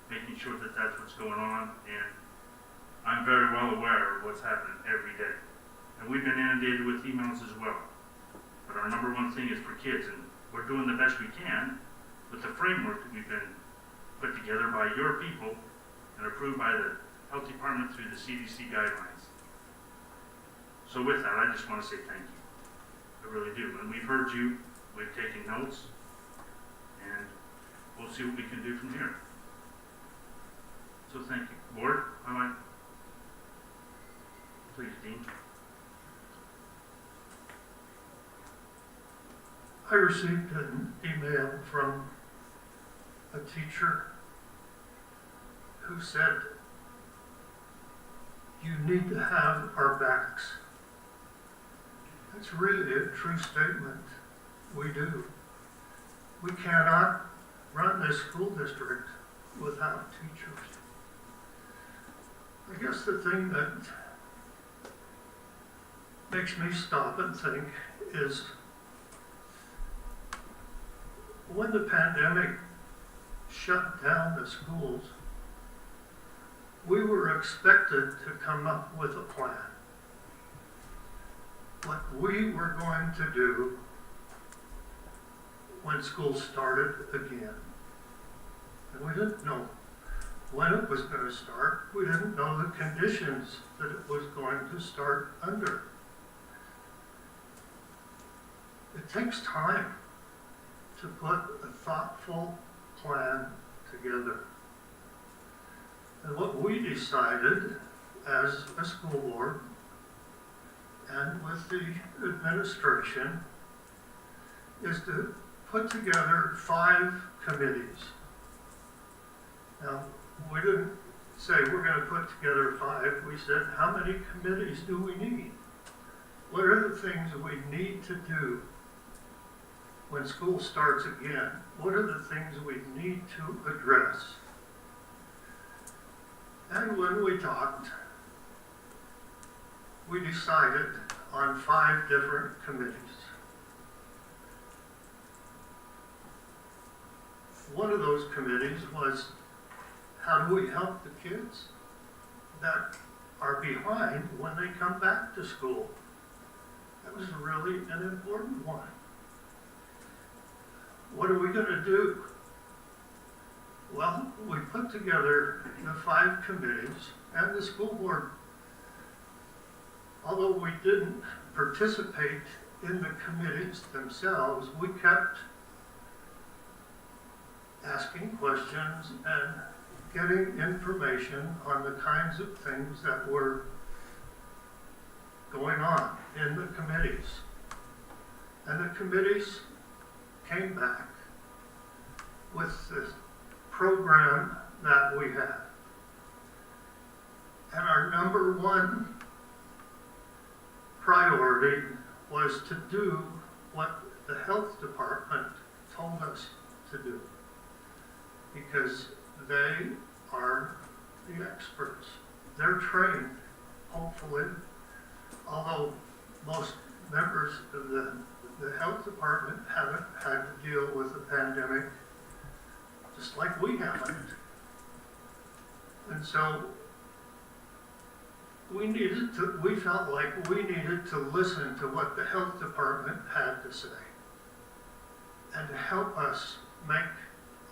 making sure that that's what's going on, and I'm very well aware of what's happening every day. And we've been inundated with emails as well. But our number one thing is for kids, and we're doing the best we can with the framework that we've been put together by your people and approved by the Health Department through the CDC guidelines. So with that, I just want to say thank you. I really do. And we've heard you, we've taken notes, and we'll see what we can do from here. So thank you. Board, please, Dean. I received an email from a teacher who said, "You need to have our backs." That's really a true statement. We do. We cannot run this school district without teachers. I guess the thing that makes me stop and think is when the pandemic shut down the schools, we were expected to come up with a plan. What we were going to do when school started again. And we didn't know when it was going to start. We didn't know the conditions that it was going to start under. It takes time to put a thoughtful plan together. And what we decided as a school board and with the administration is to put together 5 committees. Now, we didn't say we're going to put together 5. We said, how many committees do we need? What are the things we need to do when school starts again? What are the things we need to address? And when we talked, we decided on 5 different committees. One of those committees was, how do we help the kids that are behind when they come back to school? That was really an important one. What are we going to do? Well, we put together the 5 committees, and the school board, although we didn't participate in the committees themselves, we kept asking questions and getting information on the kinds of things that were going on in the committees. And the committees came back with this program that we had. And our number 1 priority was to do what the health department told us to do, because they are the experts. They're trained, hopefully, although most members of the health department haven't had to deal with the pandemic, just like we haven't. And so we felt like we needed to listen to what the health department had to say and to help us make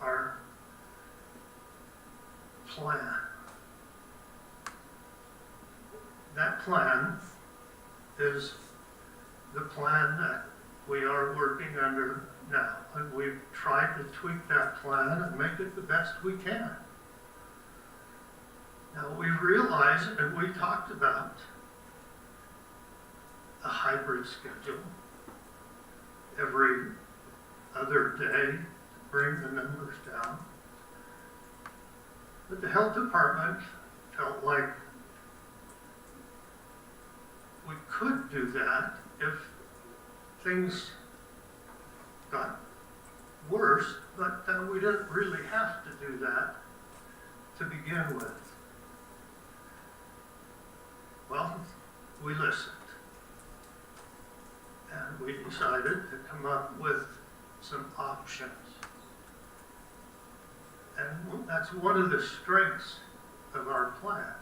our plan. That plan is the plan that we are working under now, and we've tried to tweak that plan and make it the best we can. Now, we realized, and we talked about a hybrid schedule every other day to bring the numbers down. But the health department felt like we could do that if things got worse, but we didn't really have to do that to begin with. Well, we listened, and we decided to come up with some options. And that's one of the strengths of our plan,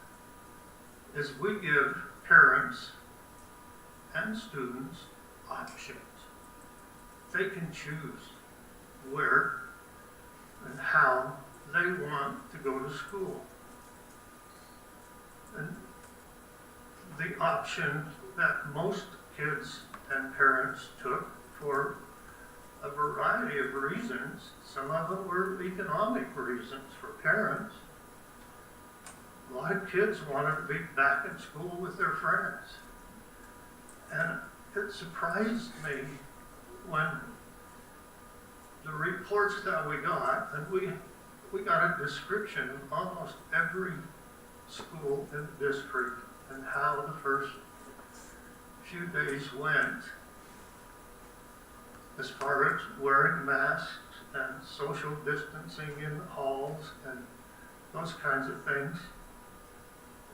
is we give parents and students options. They can choose where and how they want to go to school. And the option that most kids and parents took for a variety of reasons, some of them were economic reasons for parents. A lot of kids wanted to be back in school with their friends. And it surprised me when the reports that we got, and we got a description of almost every school in the district and how the first few days went as far as wearing masks and social distancing in the halls and those kinds of things.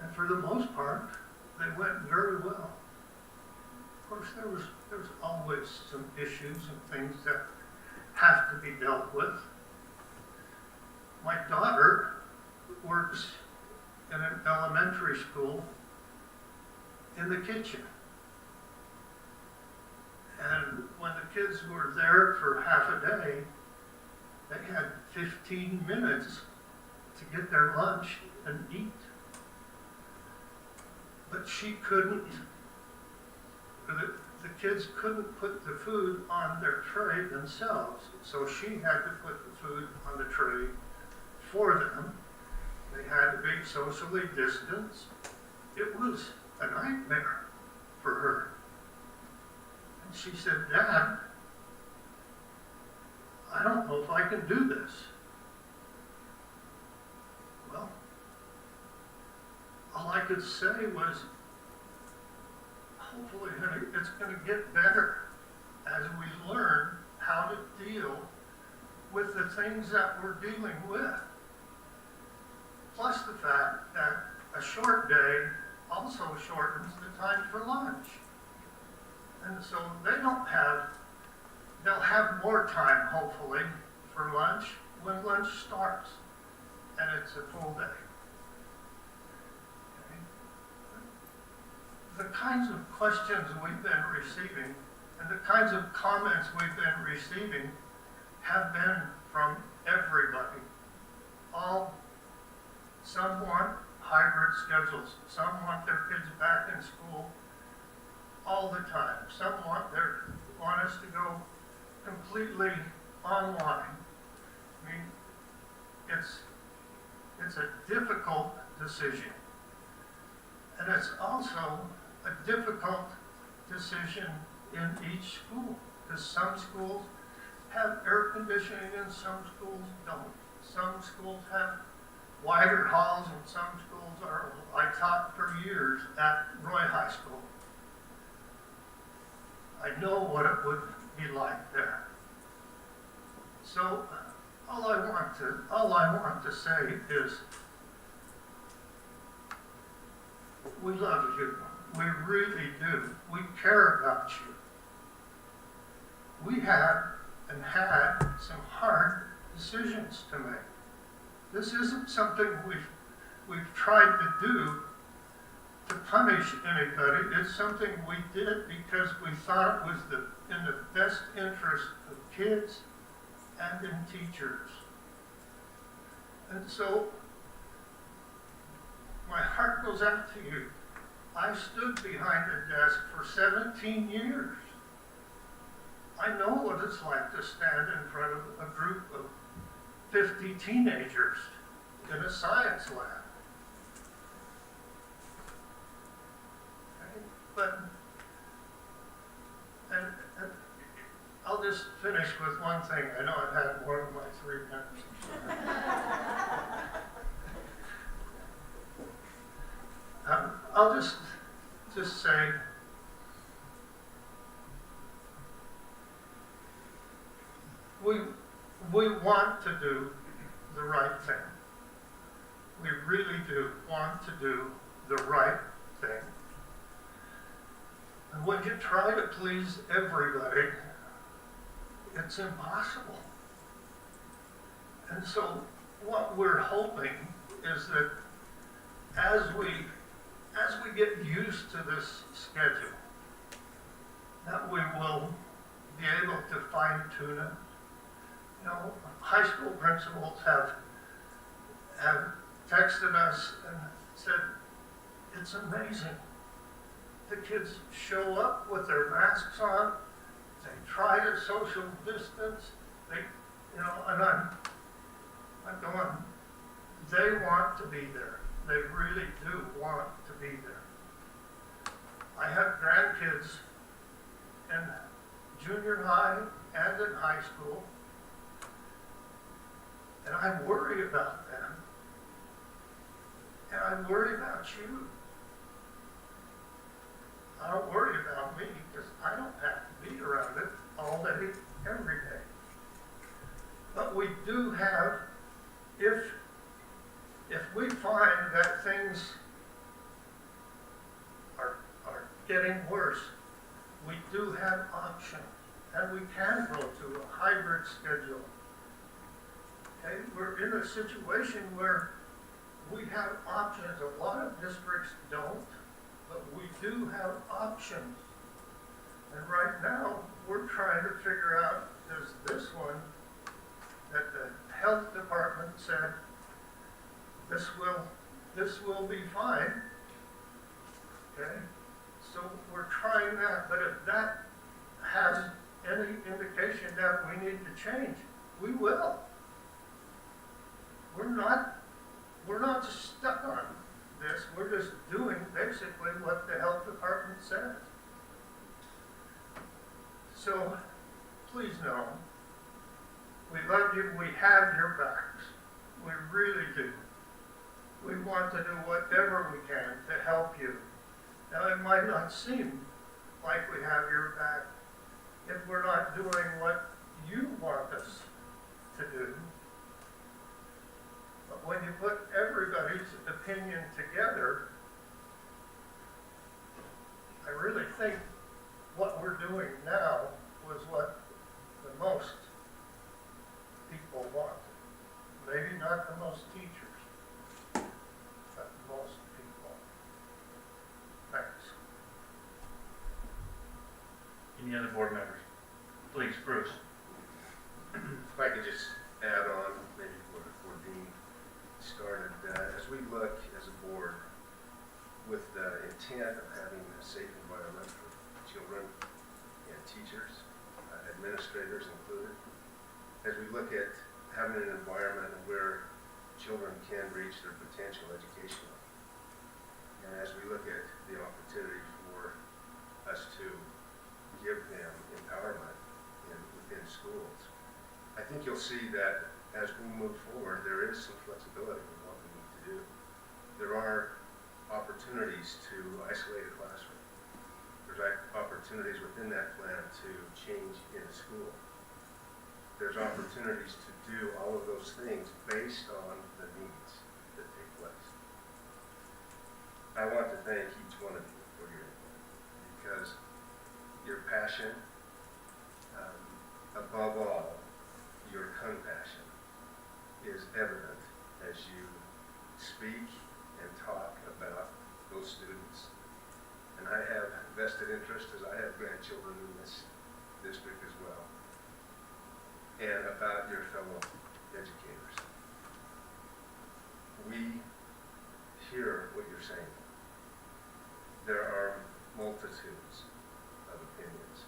And for the most part, they went very well. Of course, there was always some issues and things that have to be dealt with. My daughter works in an elementary school in the kitchen. And when the kids were there for half a day, they had 15 minutes to get their lunch and eat. But she couldn't, the kids couldn't put the food on their tray themselves, so she had to put the food on the tray for them. They had to be socially distanced. It was a nightmare for her. And she said, "Dad, I don't know if I can do this." Well, all I could say was, hopefully, honey, it's going to get better as we learn how to deal with the things that we're dealing with. Plus the fact that a short day also shortens the time for lunch. And so they'll have more time, hopefully, for lunch when lunch starts and it's a full day. Okay? The kinds of questions we've been receiving and the kinds of comments we've been receiving have been from everybody. Some want hybrid schedules. Some want their kids back in school all the time. Some want us to go completely online. I mean, it's a difficult decision. And it's also a difficult decision in each school, because some schools have air conditioning and some schools don't. Some schools have wider halls and some schools are. I taught for years at Roy High School. I know what it would be like there. So all I want to say is, we love you. We really do. We care about you. We have and had some hard decisions to make. This isn't something we've tried to do to punish anybody. It's something we did because we thought it was in the best interest of kids and in teachers. And so my heart goes out to you. I stood behind a desk for 17 years. I know what it's like to stand in front of a group of 50 teenagers in a science lab. Okay? And I'll just finish with one thing. I know I've had more than my 3 minutes. I'll just say, we want to do the right thing. We really do want to do the right thing. And when you try to please everybody, it's impossible. And so what we're hoping is that as we get used to this schedule, that we will be able to fine-tune it. You know, high school principals have texted us and said, it's amazing. The kids show up with their masks on, they try to social distance, and I'm going, they want to be there. They really do want to be there. I have grandkids in junior high and in high school, and I worry about them. And I worry about you. I don't worry about me because I don't have to be around it all day, every day. But we do have, if we find that things are getting worse, we do have options. And we can go to a hybrid schedule. Okay? We're in a situation where we have options. A lot of districts don't, but we do have options. And right now, we're trying to figure out, does this one that the health department said this will be fine. Okay? So we're trying that, but if that has any indication that we need to change, we will. We're not stuck on this. We're just doing basically what the health department says. So please know, we love you. We have your backs. We really do. We want to do whatever we can to help you. Now, it might not seem like we have your back if we're not doing what you want us to do. But when you put everybody's opinion together, I really think what we're doing now was what the most people want. Maybe not the most teachers, but most people. Thanks. Any other board members? Please, Bruce. If I could just add on, maybe before Dean started, as we look as a board with the intent of having a safe environment for children and teachers, administrators included, as we look at having an environment where children can reach their potential educationally, and as we look at the opportunity for us to give them empowerment within schools, I think you'll see that as we move forward, there is some flexibility in what we need to do. There are opportunities to isolate a classroom. There's opportunities within that plan to change in a school. There's opportunities to do all of those things based on the needs that take place. I want to thank each one of you for your input, because your passion, above all, your compassion, is evident as you speak and talk about those students. And I have vested interest, as I have grandchildren in this district as well, and about your fellow educators. We hear what you're saying. There are multitudes of opinions,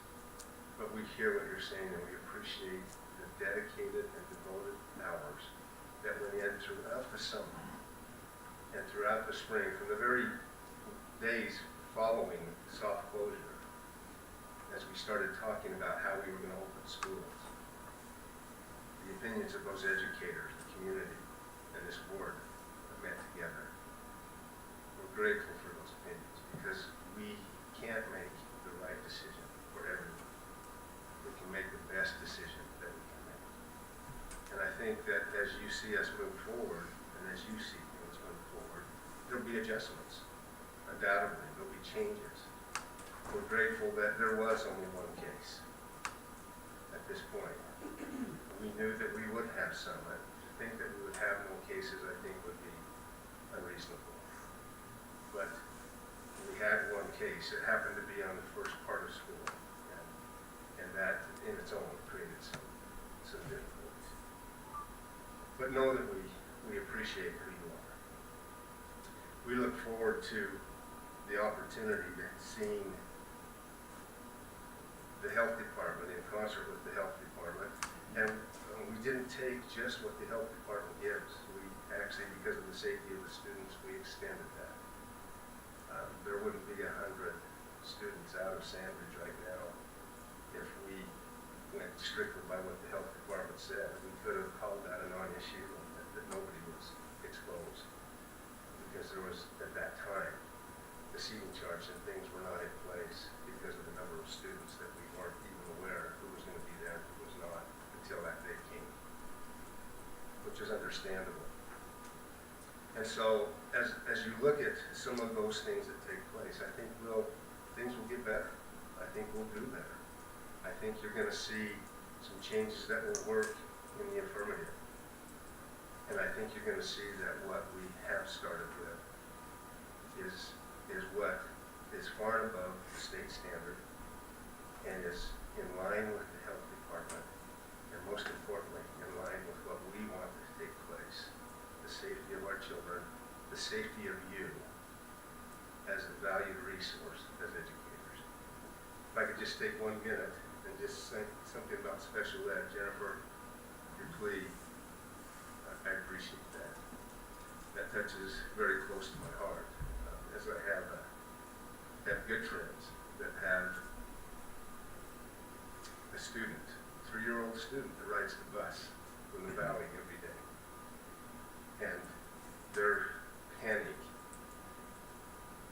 but we hear what you're saying, and we appreciate the dedicated and devoted hours that went in throughout the summer and throughout the spring, from the very days following soft closure, as we started talking about how we were going to open schools. The opinions of those educators, the community, and this board have met together. We're grateful for those opinions, because we can't make the right decision for everyone. We can make the best decision that we can make. And I think that as you see us move forward, and as you see things move forward, there'll be adjustments. Undoubtedly, there'll be changes. We're grateful that there was only one case at this point. We knew that we would have some. To think that we would have no cases, I think, would be unreasonable. But we had one case. It happened to be on the first part of school, and that in its own created some difficulties. But know that we appreciate who you are. We look forward to the opportunity to seeing the health department in concert with the health department. And we didn't take just what the health department gives. We actually, because of the safety of the students, we extended that. There wouldn't be 100 students out of Sandridge right now if we went strictly by what the health department said. We could have called that a non-issue, and that nobody was exposed, because there was, at that time, the seating charts and things were not in place because of the number of students that we weren't even aware who was going to be there and who was not until that day came, which is understandable. And so, as you look at some of those things that take place, I think things will get better. I think we'll do better. I think you're going to see some changes that will work in the affirmative. And I think you're going to see that what we have started with is what is far and above the state standard, and is in line with the health department, and most importantly, in line with what we want to take place, the the safety of our children, the safety of you as a valued resource as educators. If I could just take 1 minute and just say something about special ed. Jennifer, your plea, I appreciate that. That touches very close to my heart, as I have good friends that have a student, 3-year-old student that rides the bus from the valley every day. And their panic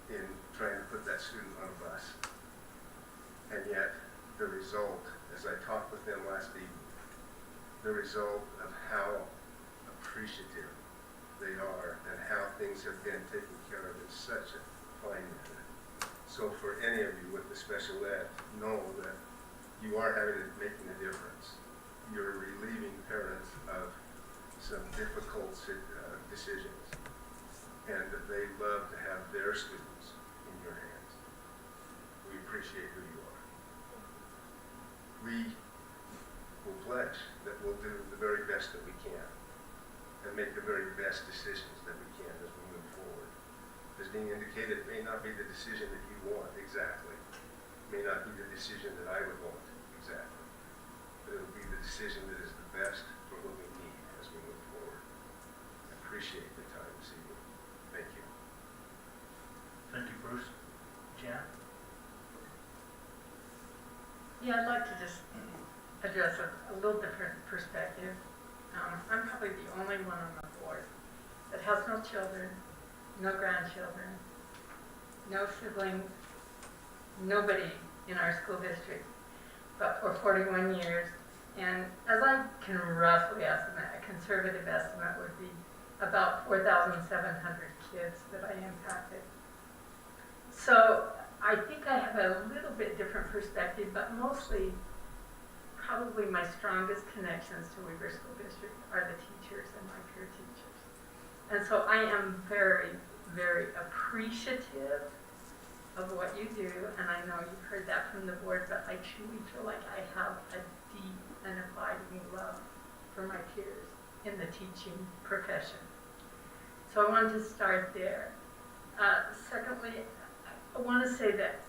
in trying to put that student on a bus. And yet, the result, as I talked with them last evening, the result of how appreciative they are and how things have been taken care of in such a fine manner. So for any of you with the special ed, know that you are making a difference. You're relieving parents of some difficult decisions, and that they love to have their students in your hands. We appreciate who you are. We will pledge that we'll do the very best that we can and make the very best decisions that we can as we move forward. As being indicated, it may not be the decision that you want exactly. It may not be the decision that I would want exactly. But it will be the decision that is the best for what we need as we move forward. I appreciate the time this evening. Thank you. Thank you, Bruce. Jan? Yeah, I'd like to just address a little different perspective. I'm probably the only one on the board that has no children, no grandchildren, no siblings, nobody in our school district, but for 41 years. And as I can roughly estimate, a conservative estimate would be about 4,700 kids that I impacted. So I think I have a little bit different perspective, but mostly probably my strongest connections to Weaver School District are the teachers and my peer teachers. And so I am very, very appreciative of what you do, and I know you've heard that from the board, but I truly feel like I have a deep and abiding love for my peers in the teaching profession. So I wanted to start there. Secondly, I want to say that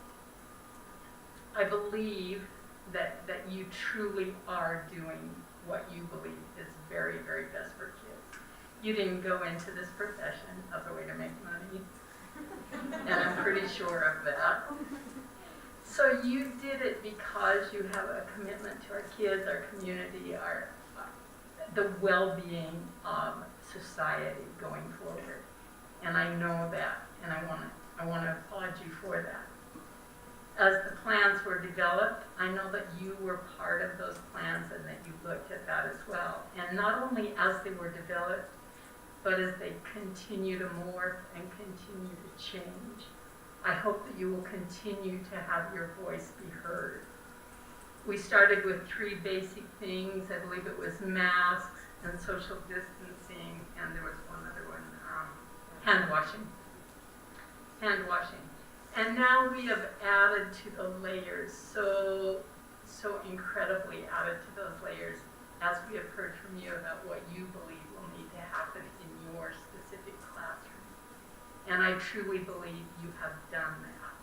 I believe that you truly are doing what you believe is very, very best for kids. You didn't go into this profession as a way to make money, and I'm pretty sure of that. So you did it because you have a commitment to our kids, our community, the well-being of society going forward. And I know that, and I want to applaud you for that. As the plans were developed, I know that you were part of those plans and that you looked at that as well. And not only as they were developed, but as they continue to morph and continue to change. I hope that you will continue to have your voice be heard. We started with 3 basic things. I believe it was masks and social distancing, and there was one other one, hand washing. Hand washing. And now we have added to the layers, so incredibly added to those layers, as we have heard from you about what you believe will need to happen in your specific classroom. And I truly believe you have done that.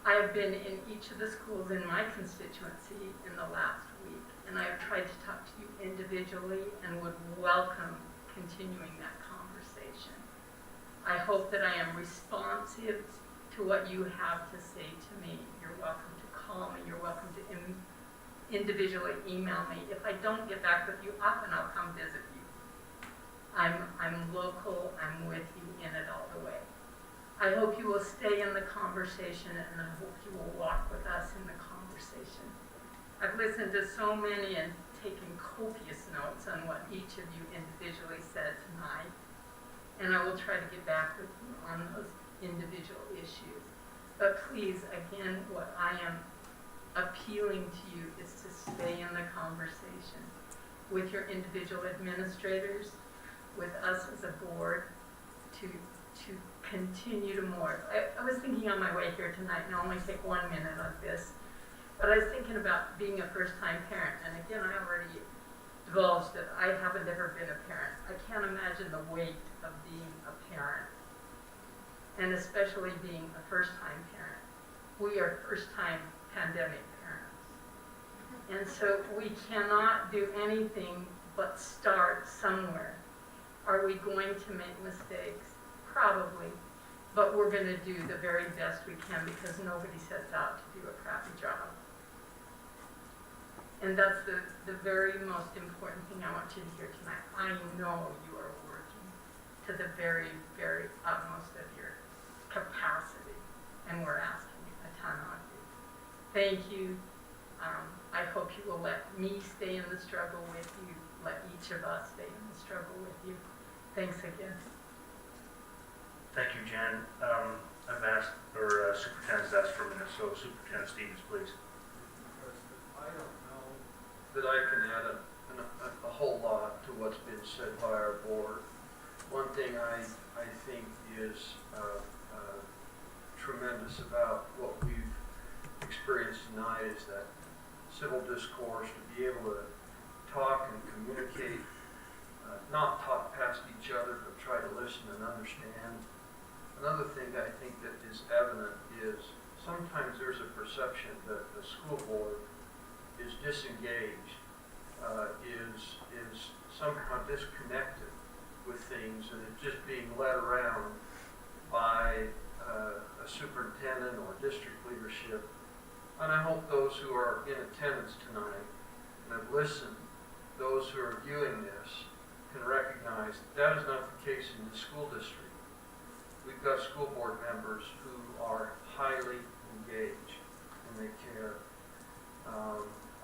I have been in each of the schools in my constituency in the last week, and I have tried to talk to you individually and would welcome continuing that conversation. I hope that I am responsive to what you have to say to me. You're welcome to call me. You're welcome to individually email me. If I don't get back with you often, I'll come visit you. I'm local. I'm with you in it all the way. I hope you will stay in the conversation, and I hope you will walk with us in the conversation. I've listened to so many and taken copious notes on what each of you individually said tonight, and I will try to get back with you on those individual issues. But please, again, what I am appealing to you is to stay in the conversation with your individual administrators, with us as a board, to continue to morph. I was thinking on my way here tonight, and I'll only take 1 minute on this, but I was thinking about being a first-time parent, and again, I already divulge that I haven't ever been a parent. I can't imagine the weight of being a parent, and especially being a first-time parent. We are first-time pandemic parents. And so we cannot do anything but start somewhere. Are we going to make mistakes? Probably. But we're going to do the very best we can because nobody sets out to do a crappy job. And that's the very most important thing I want you to hear tonight. I know you are working to the very, very utmost of your capacity, and we're asking a ton of you. Thank you. I hope you will let me stay in the struggle with you. Let each of us stay in the struggle with you. Thanks again. Thank you, Jen. I've asked, or Superintendent's asked for a minute, so Superintendent Stevens, please. I don't know that I can add a whole lot to what's been said by our board. One thing I think is tremendous about what we've experienced tonight is that civil discourse, to be able to talk and communicate, not talk past each other, but try to listen and understand. Another thing that I think that is evident is sometimes there's a perception that the school board is disengaged, is somehow disconnected with things, and is just being led around by a superintendent or district leadership. And I hope those who are in attendance tonight and have listened, those who are viewing this, can recognize that is not the case in the school district. We've got school board members who are highly engaged and they care.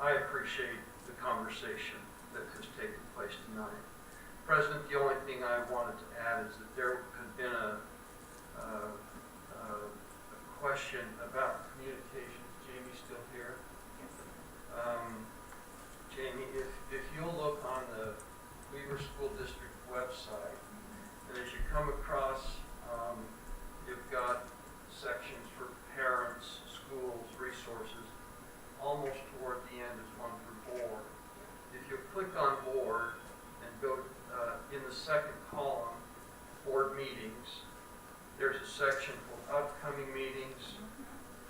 I appreciate the conversation that has taken place tonight. President, the only thing I wanted to add is that there has been a question about communications. Jamie's still here? Jamie, if you'll look on the Weaver School District website, and as you come across, you've got sections for parents, schools, resources. Almost toward the end is one for board. If you click on board and go in the second column, board meetings, there's a section for upcoming meetings,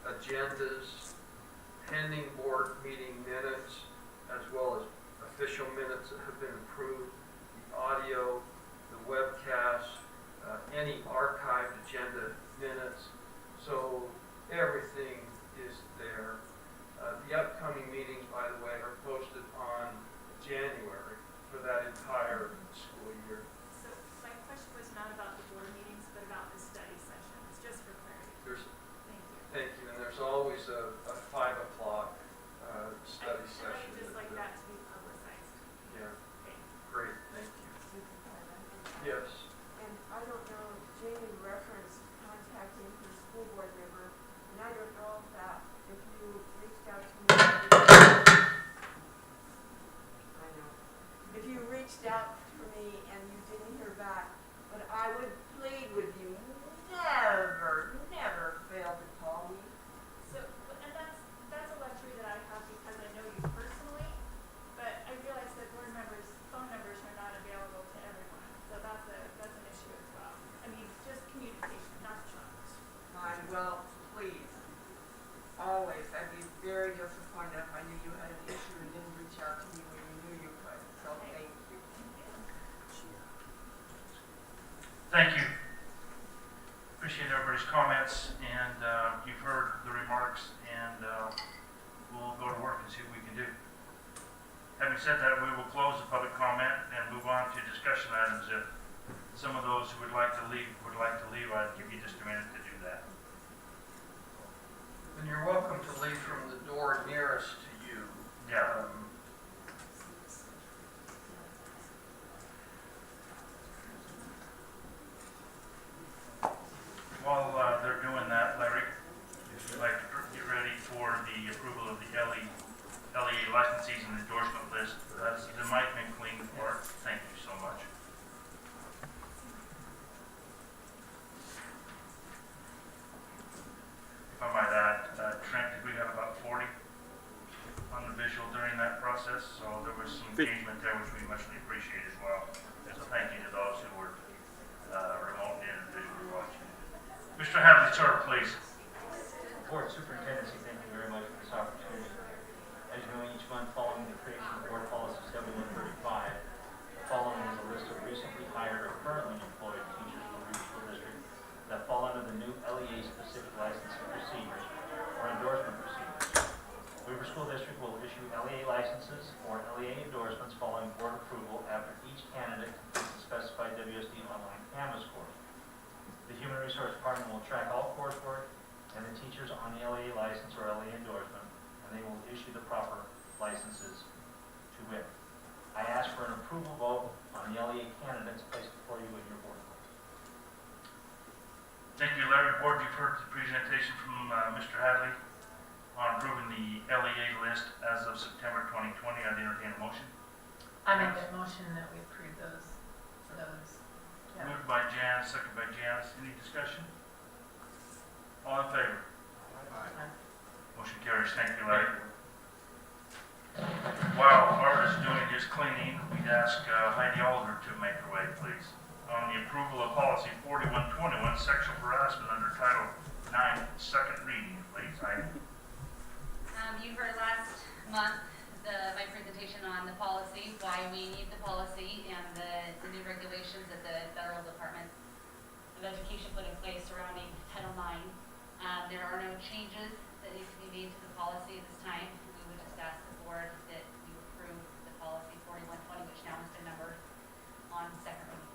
agendas, pending board meeting minutes, as well as official minutes that have been approved, the audio, the webcast, any archived agenda minutes. So everything is there. The upcoming meetings, by the way, are posted on January for that entire school year. So my question was not about the board meetings, but about the study sessions, just for clarity. Thank you. And there's always a 5 o'clock study session. I would just like that to be publicized. Yeah. Okay. Great, thank you. Yes. And I don't know, Jamie referenced contacting her school board member, and I don't know if you reached out to me. I know. If you reached out to me and you didn't hear back, but I would plead with you, never fail to call me. So, and that's a luxury that I have because I know you personally, but I realize that board members' phone numbers are not available to everyone, so that's an issue as well. I mean, just communication, not trust. Fine, well, please, always, I'd be very disappointed if I knew you had an issue and didn't reach out to me when you knew you could, so thank you. Thank you. Appreciate everybody's comments, and you've heard the remarks, and we'll go to work and see what we can do. Having said that, we will close the public comment and move on to discussion items. If some of those who would like to leave, I'd give you just a minute to do that. And you're welcome to leave from the door nearest to you. Yeah. While they're doing that, Larry, if you'd like to get ready for the approval of the LEA licensees and endorsement list, that's the Mike McLean part. Thank you so much. If I might add, Trent, did we have about 40 on on the visual during that process, so there was some engagement there which we muchly appreciate as well. So thank you to those who were remote in and visually watching. Mr. Hadley, sir, please. Board Superintendency, thank you very much for this opportunity. As you know, each month following the creation of Board Policy 7135, the following is a list of recently hired or currently employed teachers for Weaver School District that fall under the new LEA-specific licensing procedures or endorsement procedures. Weaver School District will issue LEA licenses or LEA endorsements following board approval after each candidate completes the specified WSD online Canvas course. The Human Resource Department will track all coursework and the teachers on the LEA license or LEA endorsement, and they will issue the proper licenses to wit. I ask for an approval vote on the LEA candidates placed before you in your board. Thank you, Larry. Board, you've heard the presentation from Mr. Hadley on approving the LEA list as of September 2020. I'd entertain a motion. I make that motion that we approve those. Yeah. Moved by Jan, second by Janice. Any discussion? All in favor? Aye. Motion carries. Thank you, Larry. While Art is doing his cleaning, we'd ask Heidi Alder to make her way, please. On the approval of policy 4121, sexual harassment under Title 9, second reading, please, Heidi. You heard last month my presentation on the policy, why we need the policy, and the new regulations that the Federal Department of Education put in place surrounding Title IX. There are no changes that need to be made to the policy at this time. We would just ask the board that you approve the policy 4120, which now has been numbered on second reading.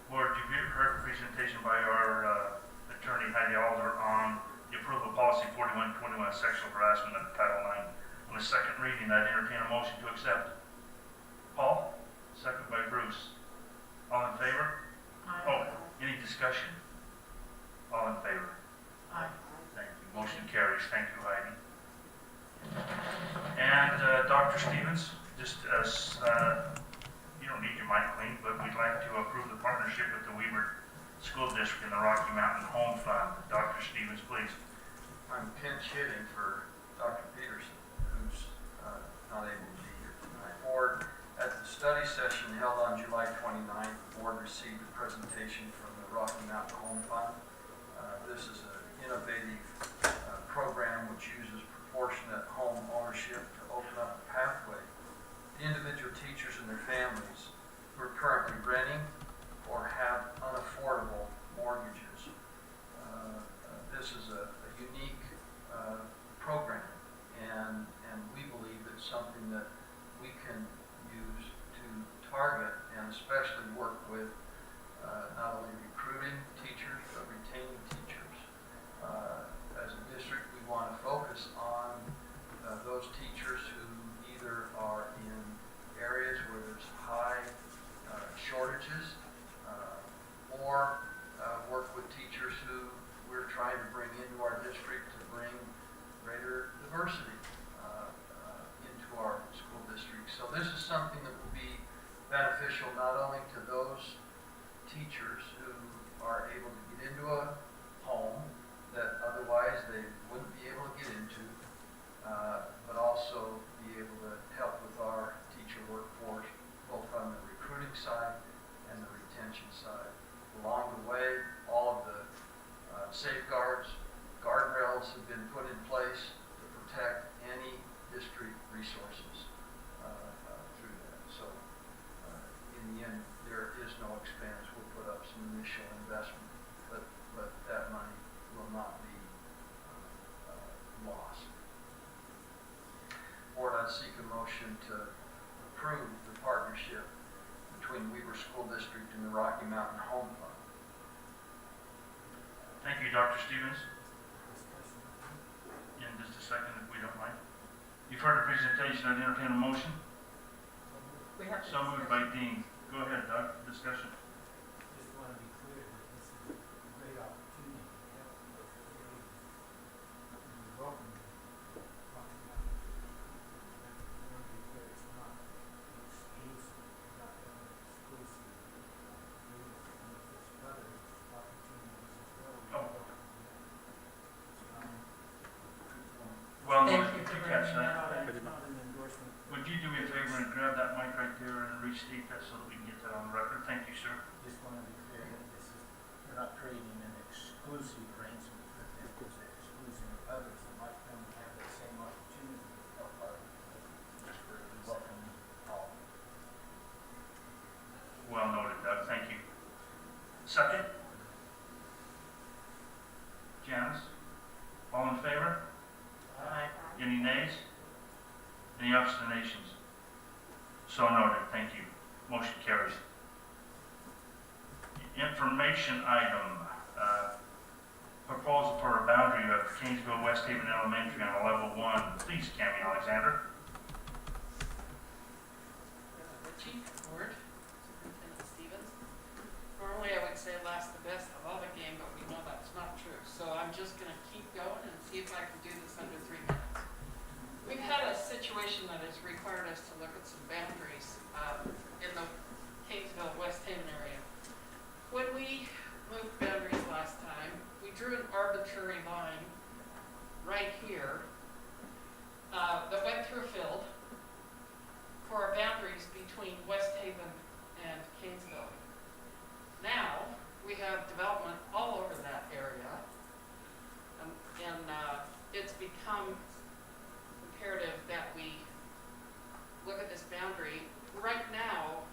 Board, you've heard the presentation by our attorney Heidi Alder on the approval of policy 4121, sexual harassment under Title IX. On the second reading, I'd entertain a motion to accept. Paul, second by Bruce. All in favor? Aye. Oh, any discussion? All in favor? Aye. Thank you. Motion carries. Thank you, Heidi. And Dr. Stevens, just as you don't need your mic cleaned, but we'd like to approve the partnership with the Weaver School District and the Rocky Mountain Home Fund. Dr. Stevens, please. I'm pinch hitting for Dr. Peterson, who's not able to be here tonight. Board, at the study session held on July 29th, the board received a presentation from the Rocky Mountain Home Fund. This is an innovative program which uses proportionate home ownership to open up a pathway to individual teachers and their families who are currently renting or have unaffordable mortgages. This is a unique program, and we believe it's something that we can use to target and especially work with not only recruiting teachers but retaining teachers. As a district, we want to focus on those teachers who either are in areas where there's high shortages or work with teachers who we're trying to bring into our district to bring greater diversity into our school district. So this is something that will be beneficial not only to those teachers who are able to get into a home that otherwise they wouldn't be able to get into, but also be able to help with our teacher workforce, both on the recruiting side and the retention side. Along the way, all of the safeguards, guardrails have been put in place to protect any district resources through that. So in the end, there is no expense. We'll put up some initial investment, but that money will not be lost. Board, I seek a motion to approve the partnership between Weaver School District and the Rocky Mountain Home Fund. Thank you, Dr. Stevens. In just a second, if we don't mind. You've heard the presentation. I'd entertain a motion. We have So moved by Dean. Go ahead, Doug. Discussion. Just want to be clear that this is a great opportunity to help those areas. And we welcome you. Rocky Mountain. I want to be clear, it's not exclusive, not exclusive. There's other opportunities as well. Oh. It's not Well, Thank no, you for good bringing catch. that That's not an endorsement. Would you do me a favor and grab that mic right there and restate that so that we can get that on the record? Thank you, sir. Just want to be clear that this is, we're not creating an exclusive arrangement with them, it's an exclusion of others that might come and have that same opportunity to help our, welcome all. Well noted, Doug. Thank you. Second? Janice? All in favor? Aye. Any nays? Any abstentions? So noted. Thank you. Motion carries. Information item. Proposal for a boundary of Kingsville West Haven Elementary on level 1. Please, Cammy Alexander. Chief Ward, Superintendent Stevens. Normally I would say last the best of all the game, but we know that's not true. So I'm just going to keep going and see if I can do this under 3 minutes. We've had a situation that has required us to look at some boundaries in the Kingsville West Haven area. When we moved boundaries last time, we drew an arbitrary line right here that went through a field for our boundaries between West Haven and Kingsville. Now, we have development all over that area, and it's become imperative that we look at this boundary. Right now,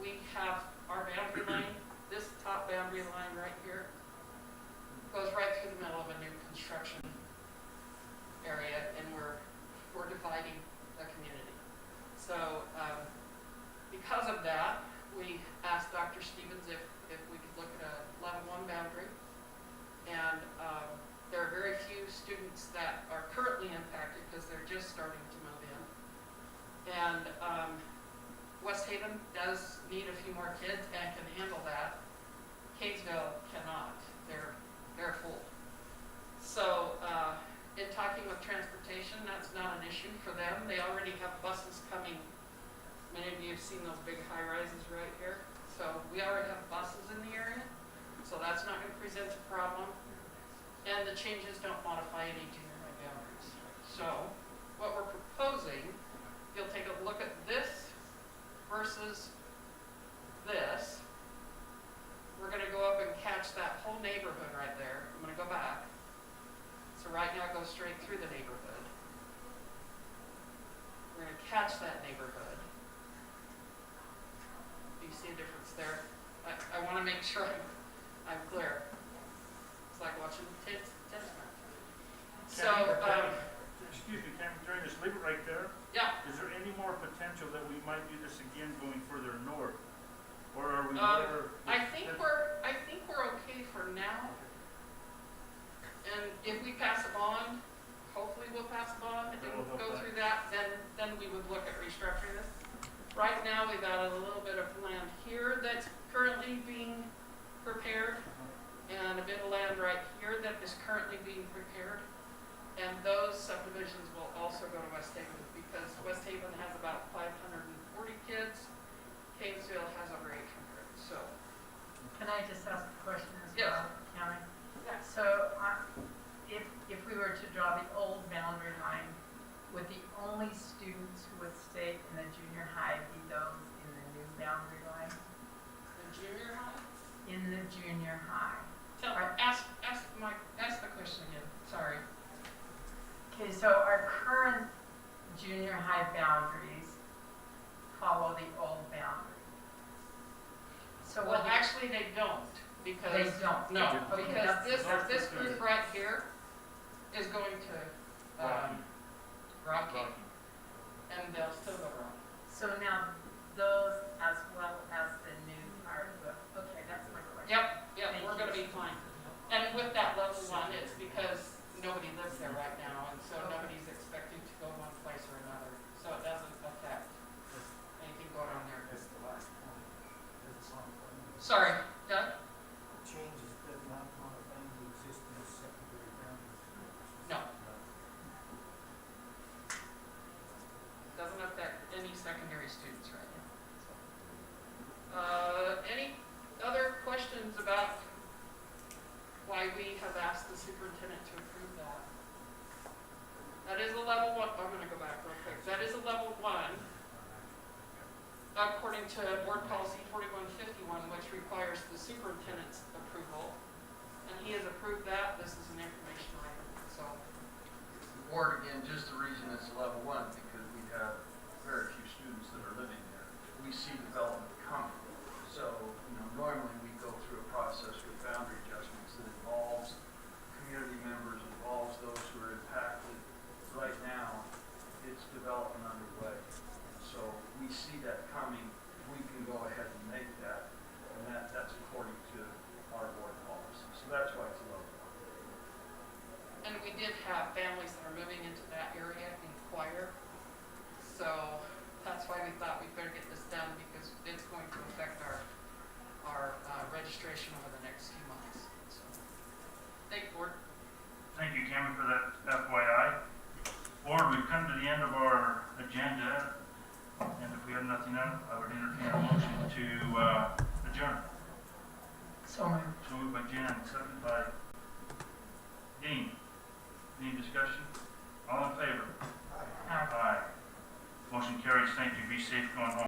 we have our boundary line, this top boundary line right here, goes right through the middle of a new construction area, and we're dividing the community. So because of that, we asked Dr. Stevens if we could look at a level 1 boundary. And there are very few students that are currently impacted because they're just starting to move in. And West Haven does need a few more kids and can handle that. Kingsville cannot. They're full. So in talking with transportation, that's not an issue for them. They already have buses coming. Many of you have seen those big high rises right here. So we already have buses in the area. So that's not going to present a problem. And the changes don't modify any junior high boundaries. So what we're proposing, you'll take a look at this versus this. We're going to go up and catch that whole neighborhood right there. I'm going to go back. So right now it goes straight through the neighborhood. We're going to catch that neighborhood. Do you see a difference there? I want to make sure I'm clear. It's like watching tennis match. So, excuse me, can we just leave it right there? Yeah. Is there any more potential that we might do this again going further north? Or are we I think we're okay for now. And if we pass a bond, hopefully we'll pass a bond and go through that, then we would look at restructuring this. Right now we've got a little bit of land here that's currently being prepared, and a bit of land right here that is currently being prepared. And those subdivisions will also go to West Haven because West Haven has about 540 kids. Kingsville has over 800. So, Can I just ask a question as yes. well, Cameron? Yes. So if we were to draw the old boundary line, would the only students who would stay in the junior high be those in the new boundary line? The junior high? In the junior high. Ask the question again. Sorry. Okay, so our current junior high boundaries follow the old boundary. So Well, actually, they don't because they don't. No, Okay, because that's this group right here is going to Rocky, and they'll still go Rocky. So now those as well as the new are okay. That's my question. Yep, Thank we're you. going to be fine. And with that level 1, it's because nobody lives there right now, and so nobody's expecting to go one place or another. So it doesn't affect anything going on there. That's the last point. That's on point. Sorry, Doug? Changes does not modify the existing secondary boundaries. No. Doesn't affect any secondary students right now. Any other questions about why we have asked the superintendent to approve that? That is a level 1. I'm going to go back real quick. That to board policy 4151, which requires the superintendent's approval. And he has approved that. This is an information item. So, Board, again, just the reason it's level 1, because we have very few students that are living there. We see development coming. So, normally we go through a process with boundary adjustments that involves community members, involves those who are impacted. Right now, it's development underway. So we see that coming. We can go ahead and make that, and that's according to our board policy. So that's why it's level 1. and we did have families that are moving into that area inquire. So that's why we thought we better get this done, because it's going to affect our registration over the next few months. So, thank you, board. Thank you, Cameron, for that FYI. Board, we've come to the end of our agenda, and if we have nothing else, I would entertain a motion to adjourn. So moved. So moved by Jan, seconded by Dean. Any discussion? All in favor? Aye. Motion carries. Thank you. Be safe going home.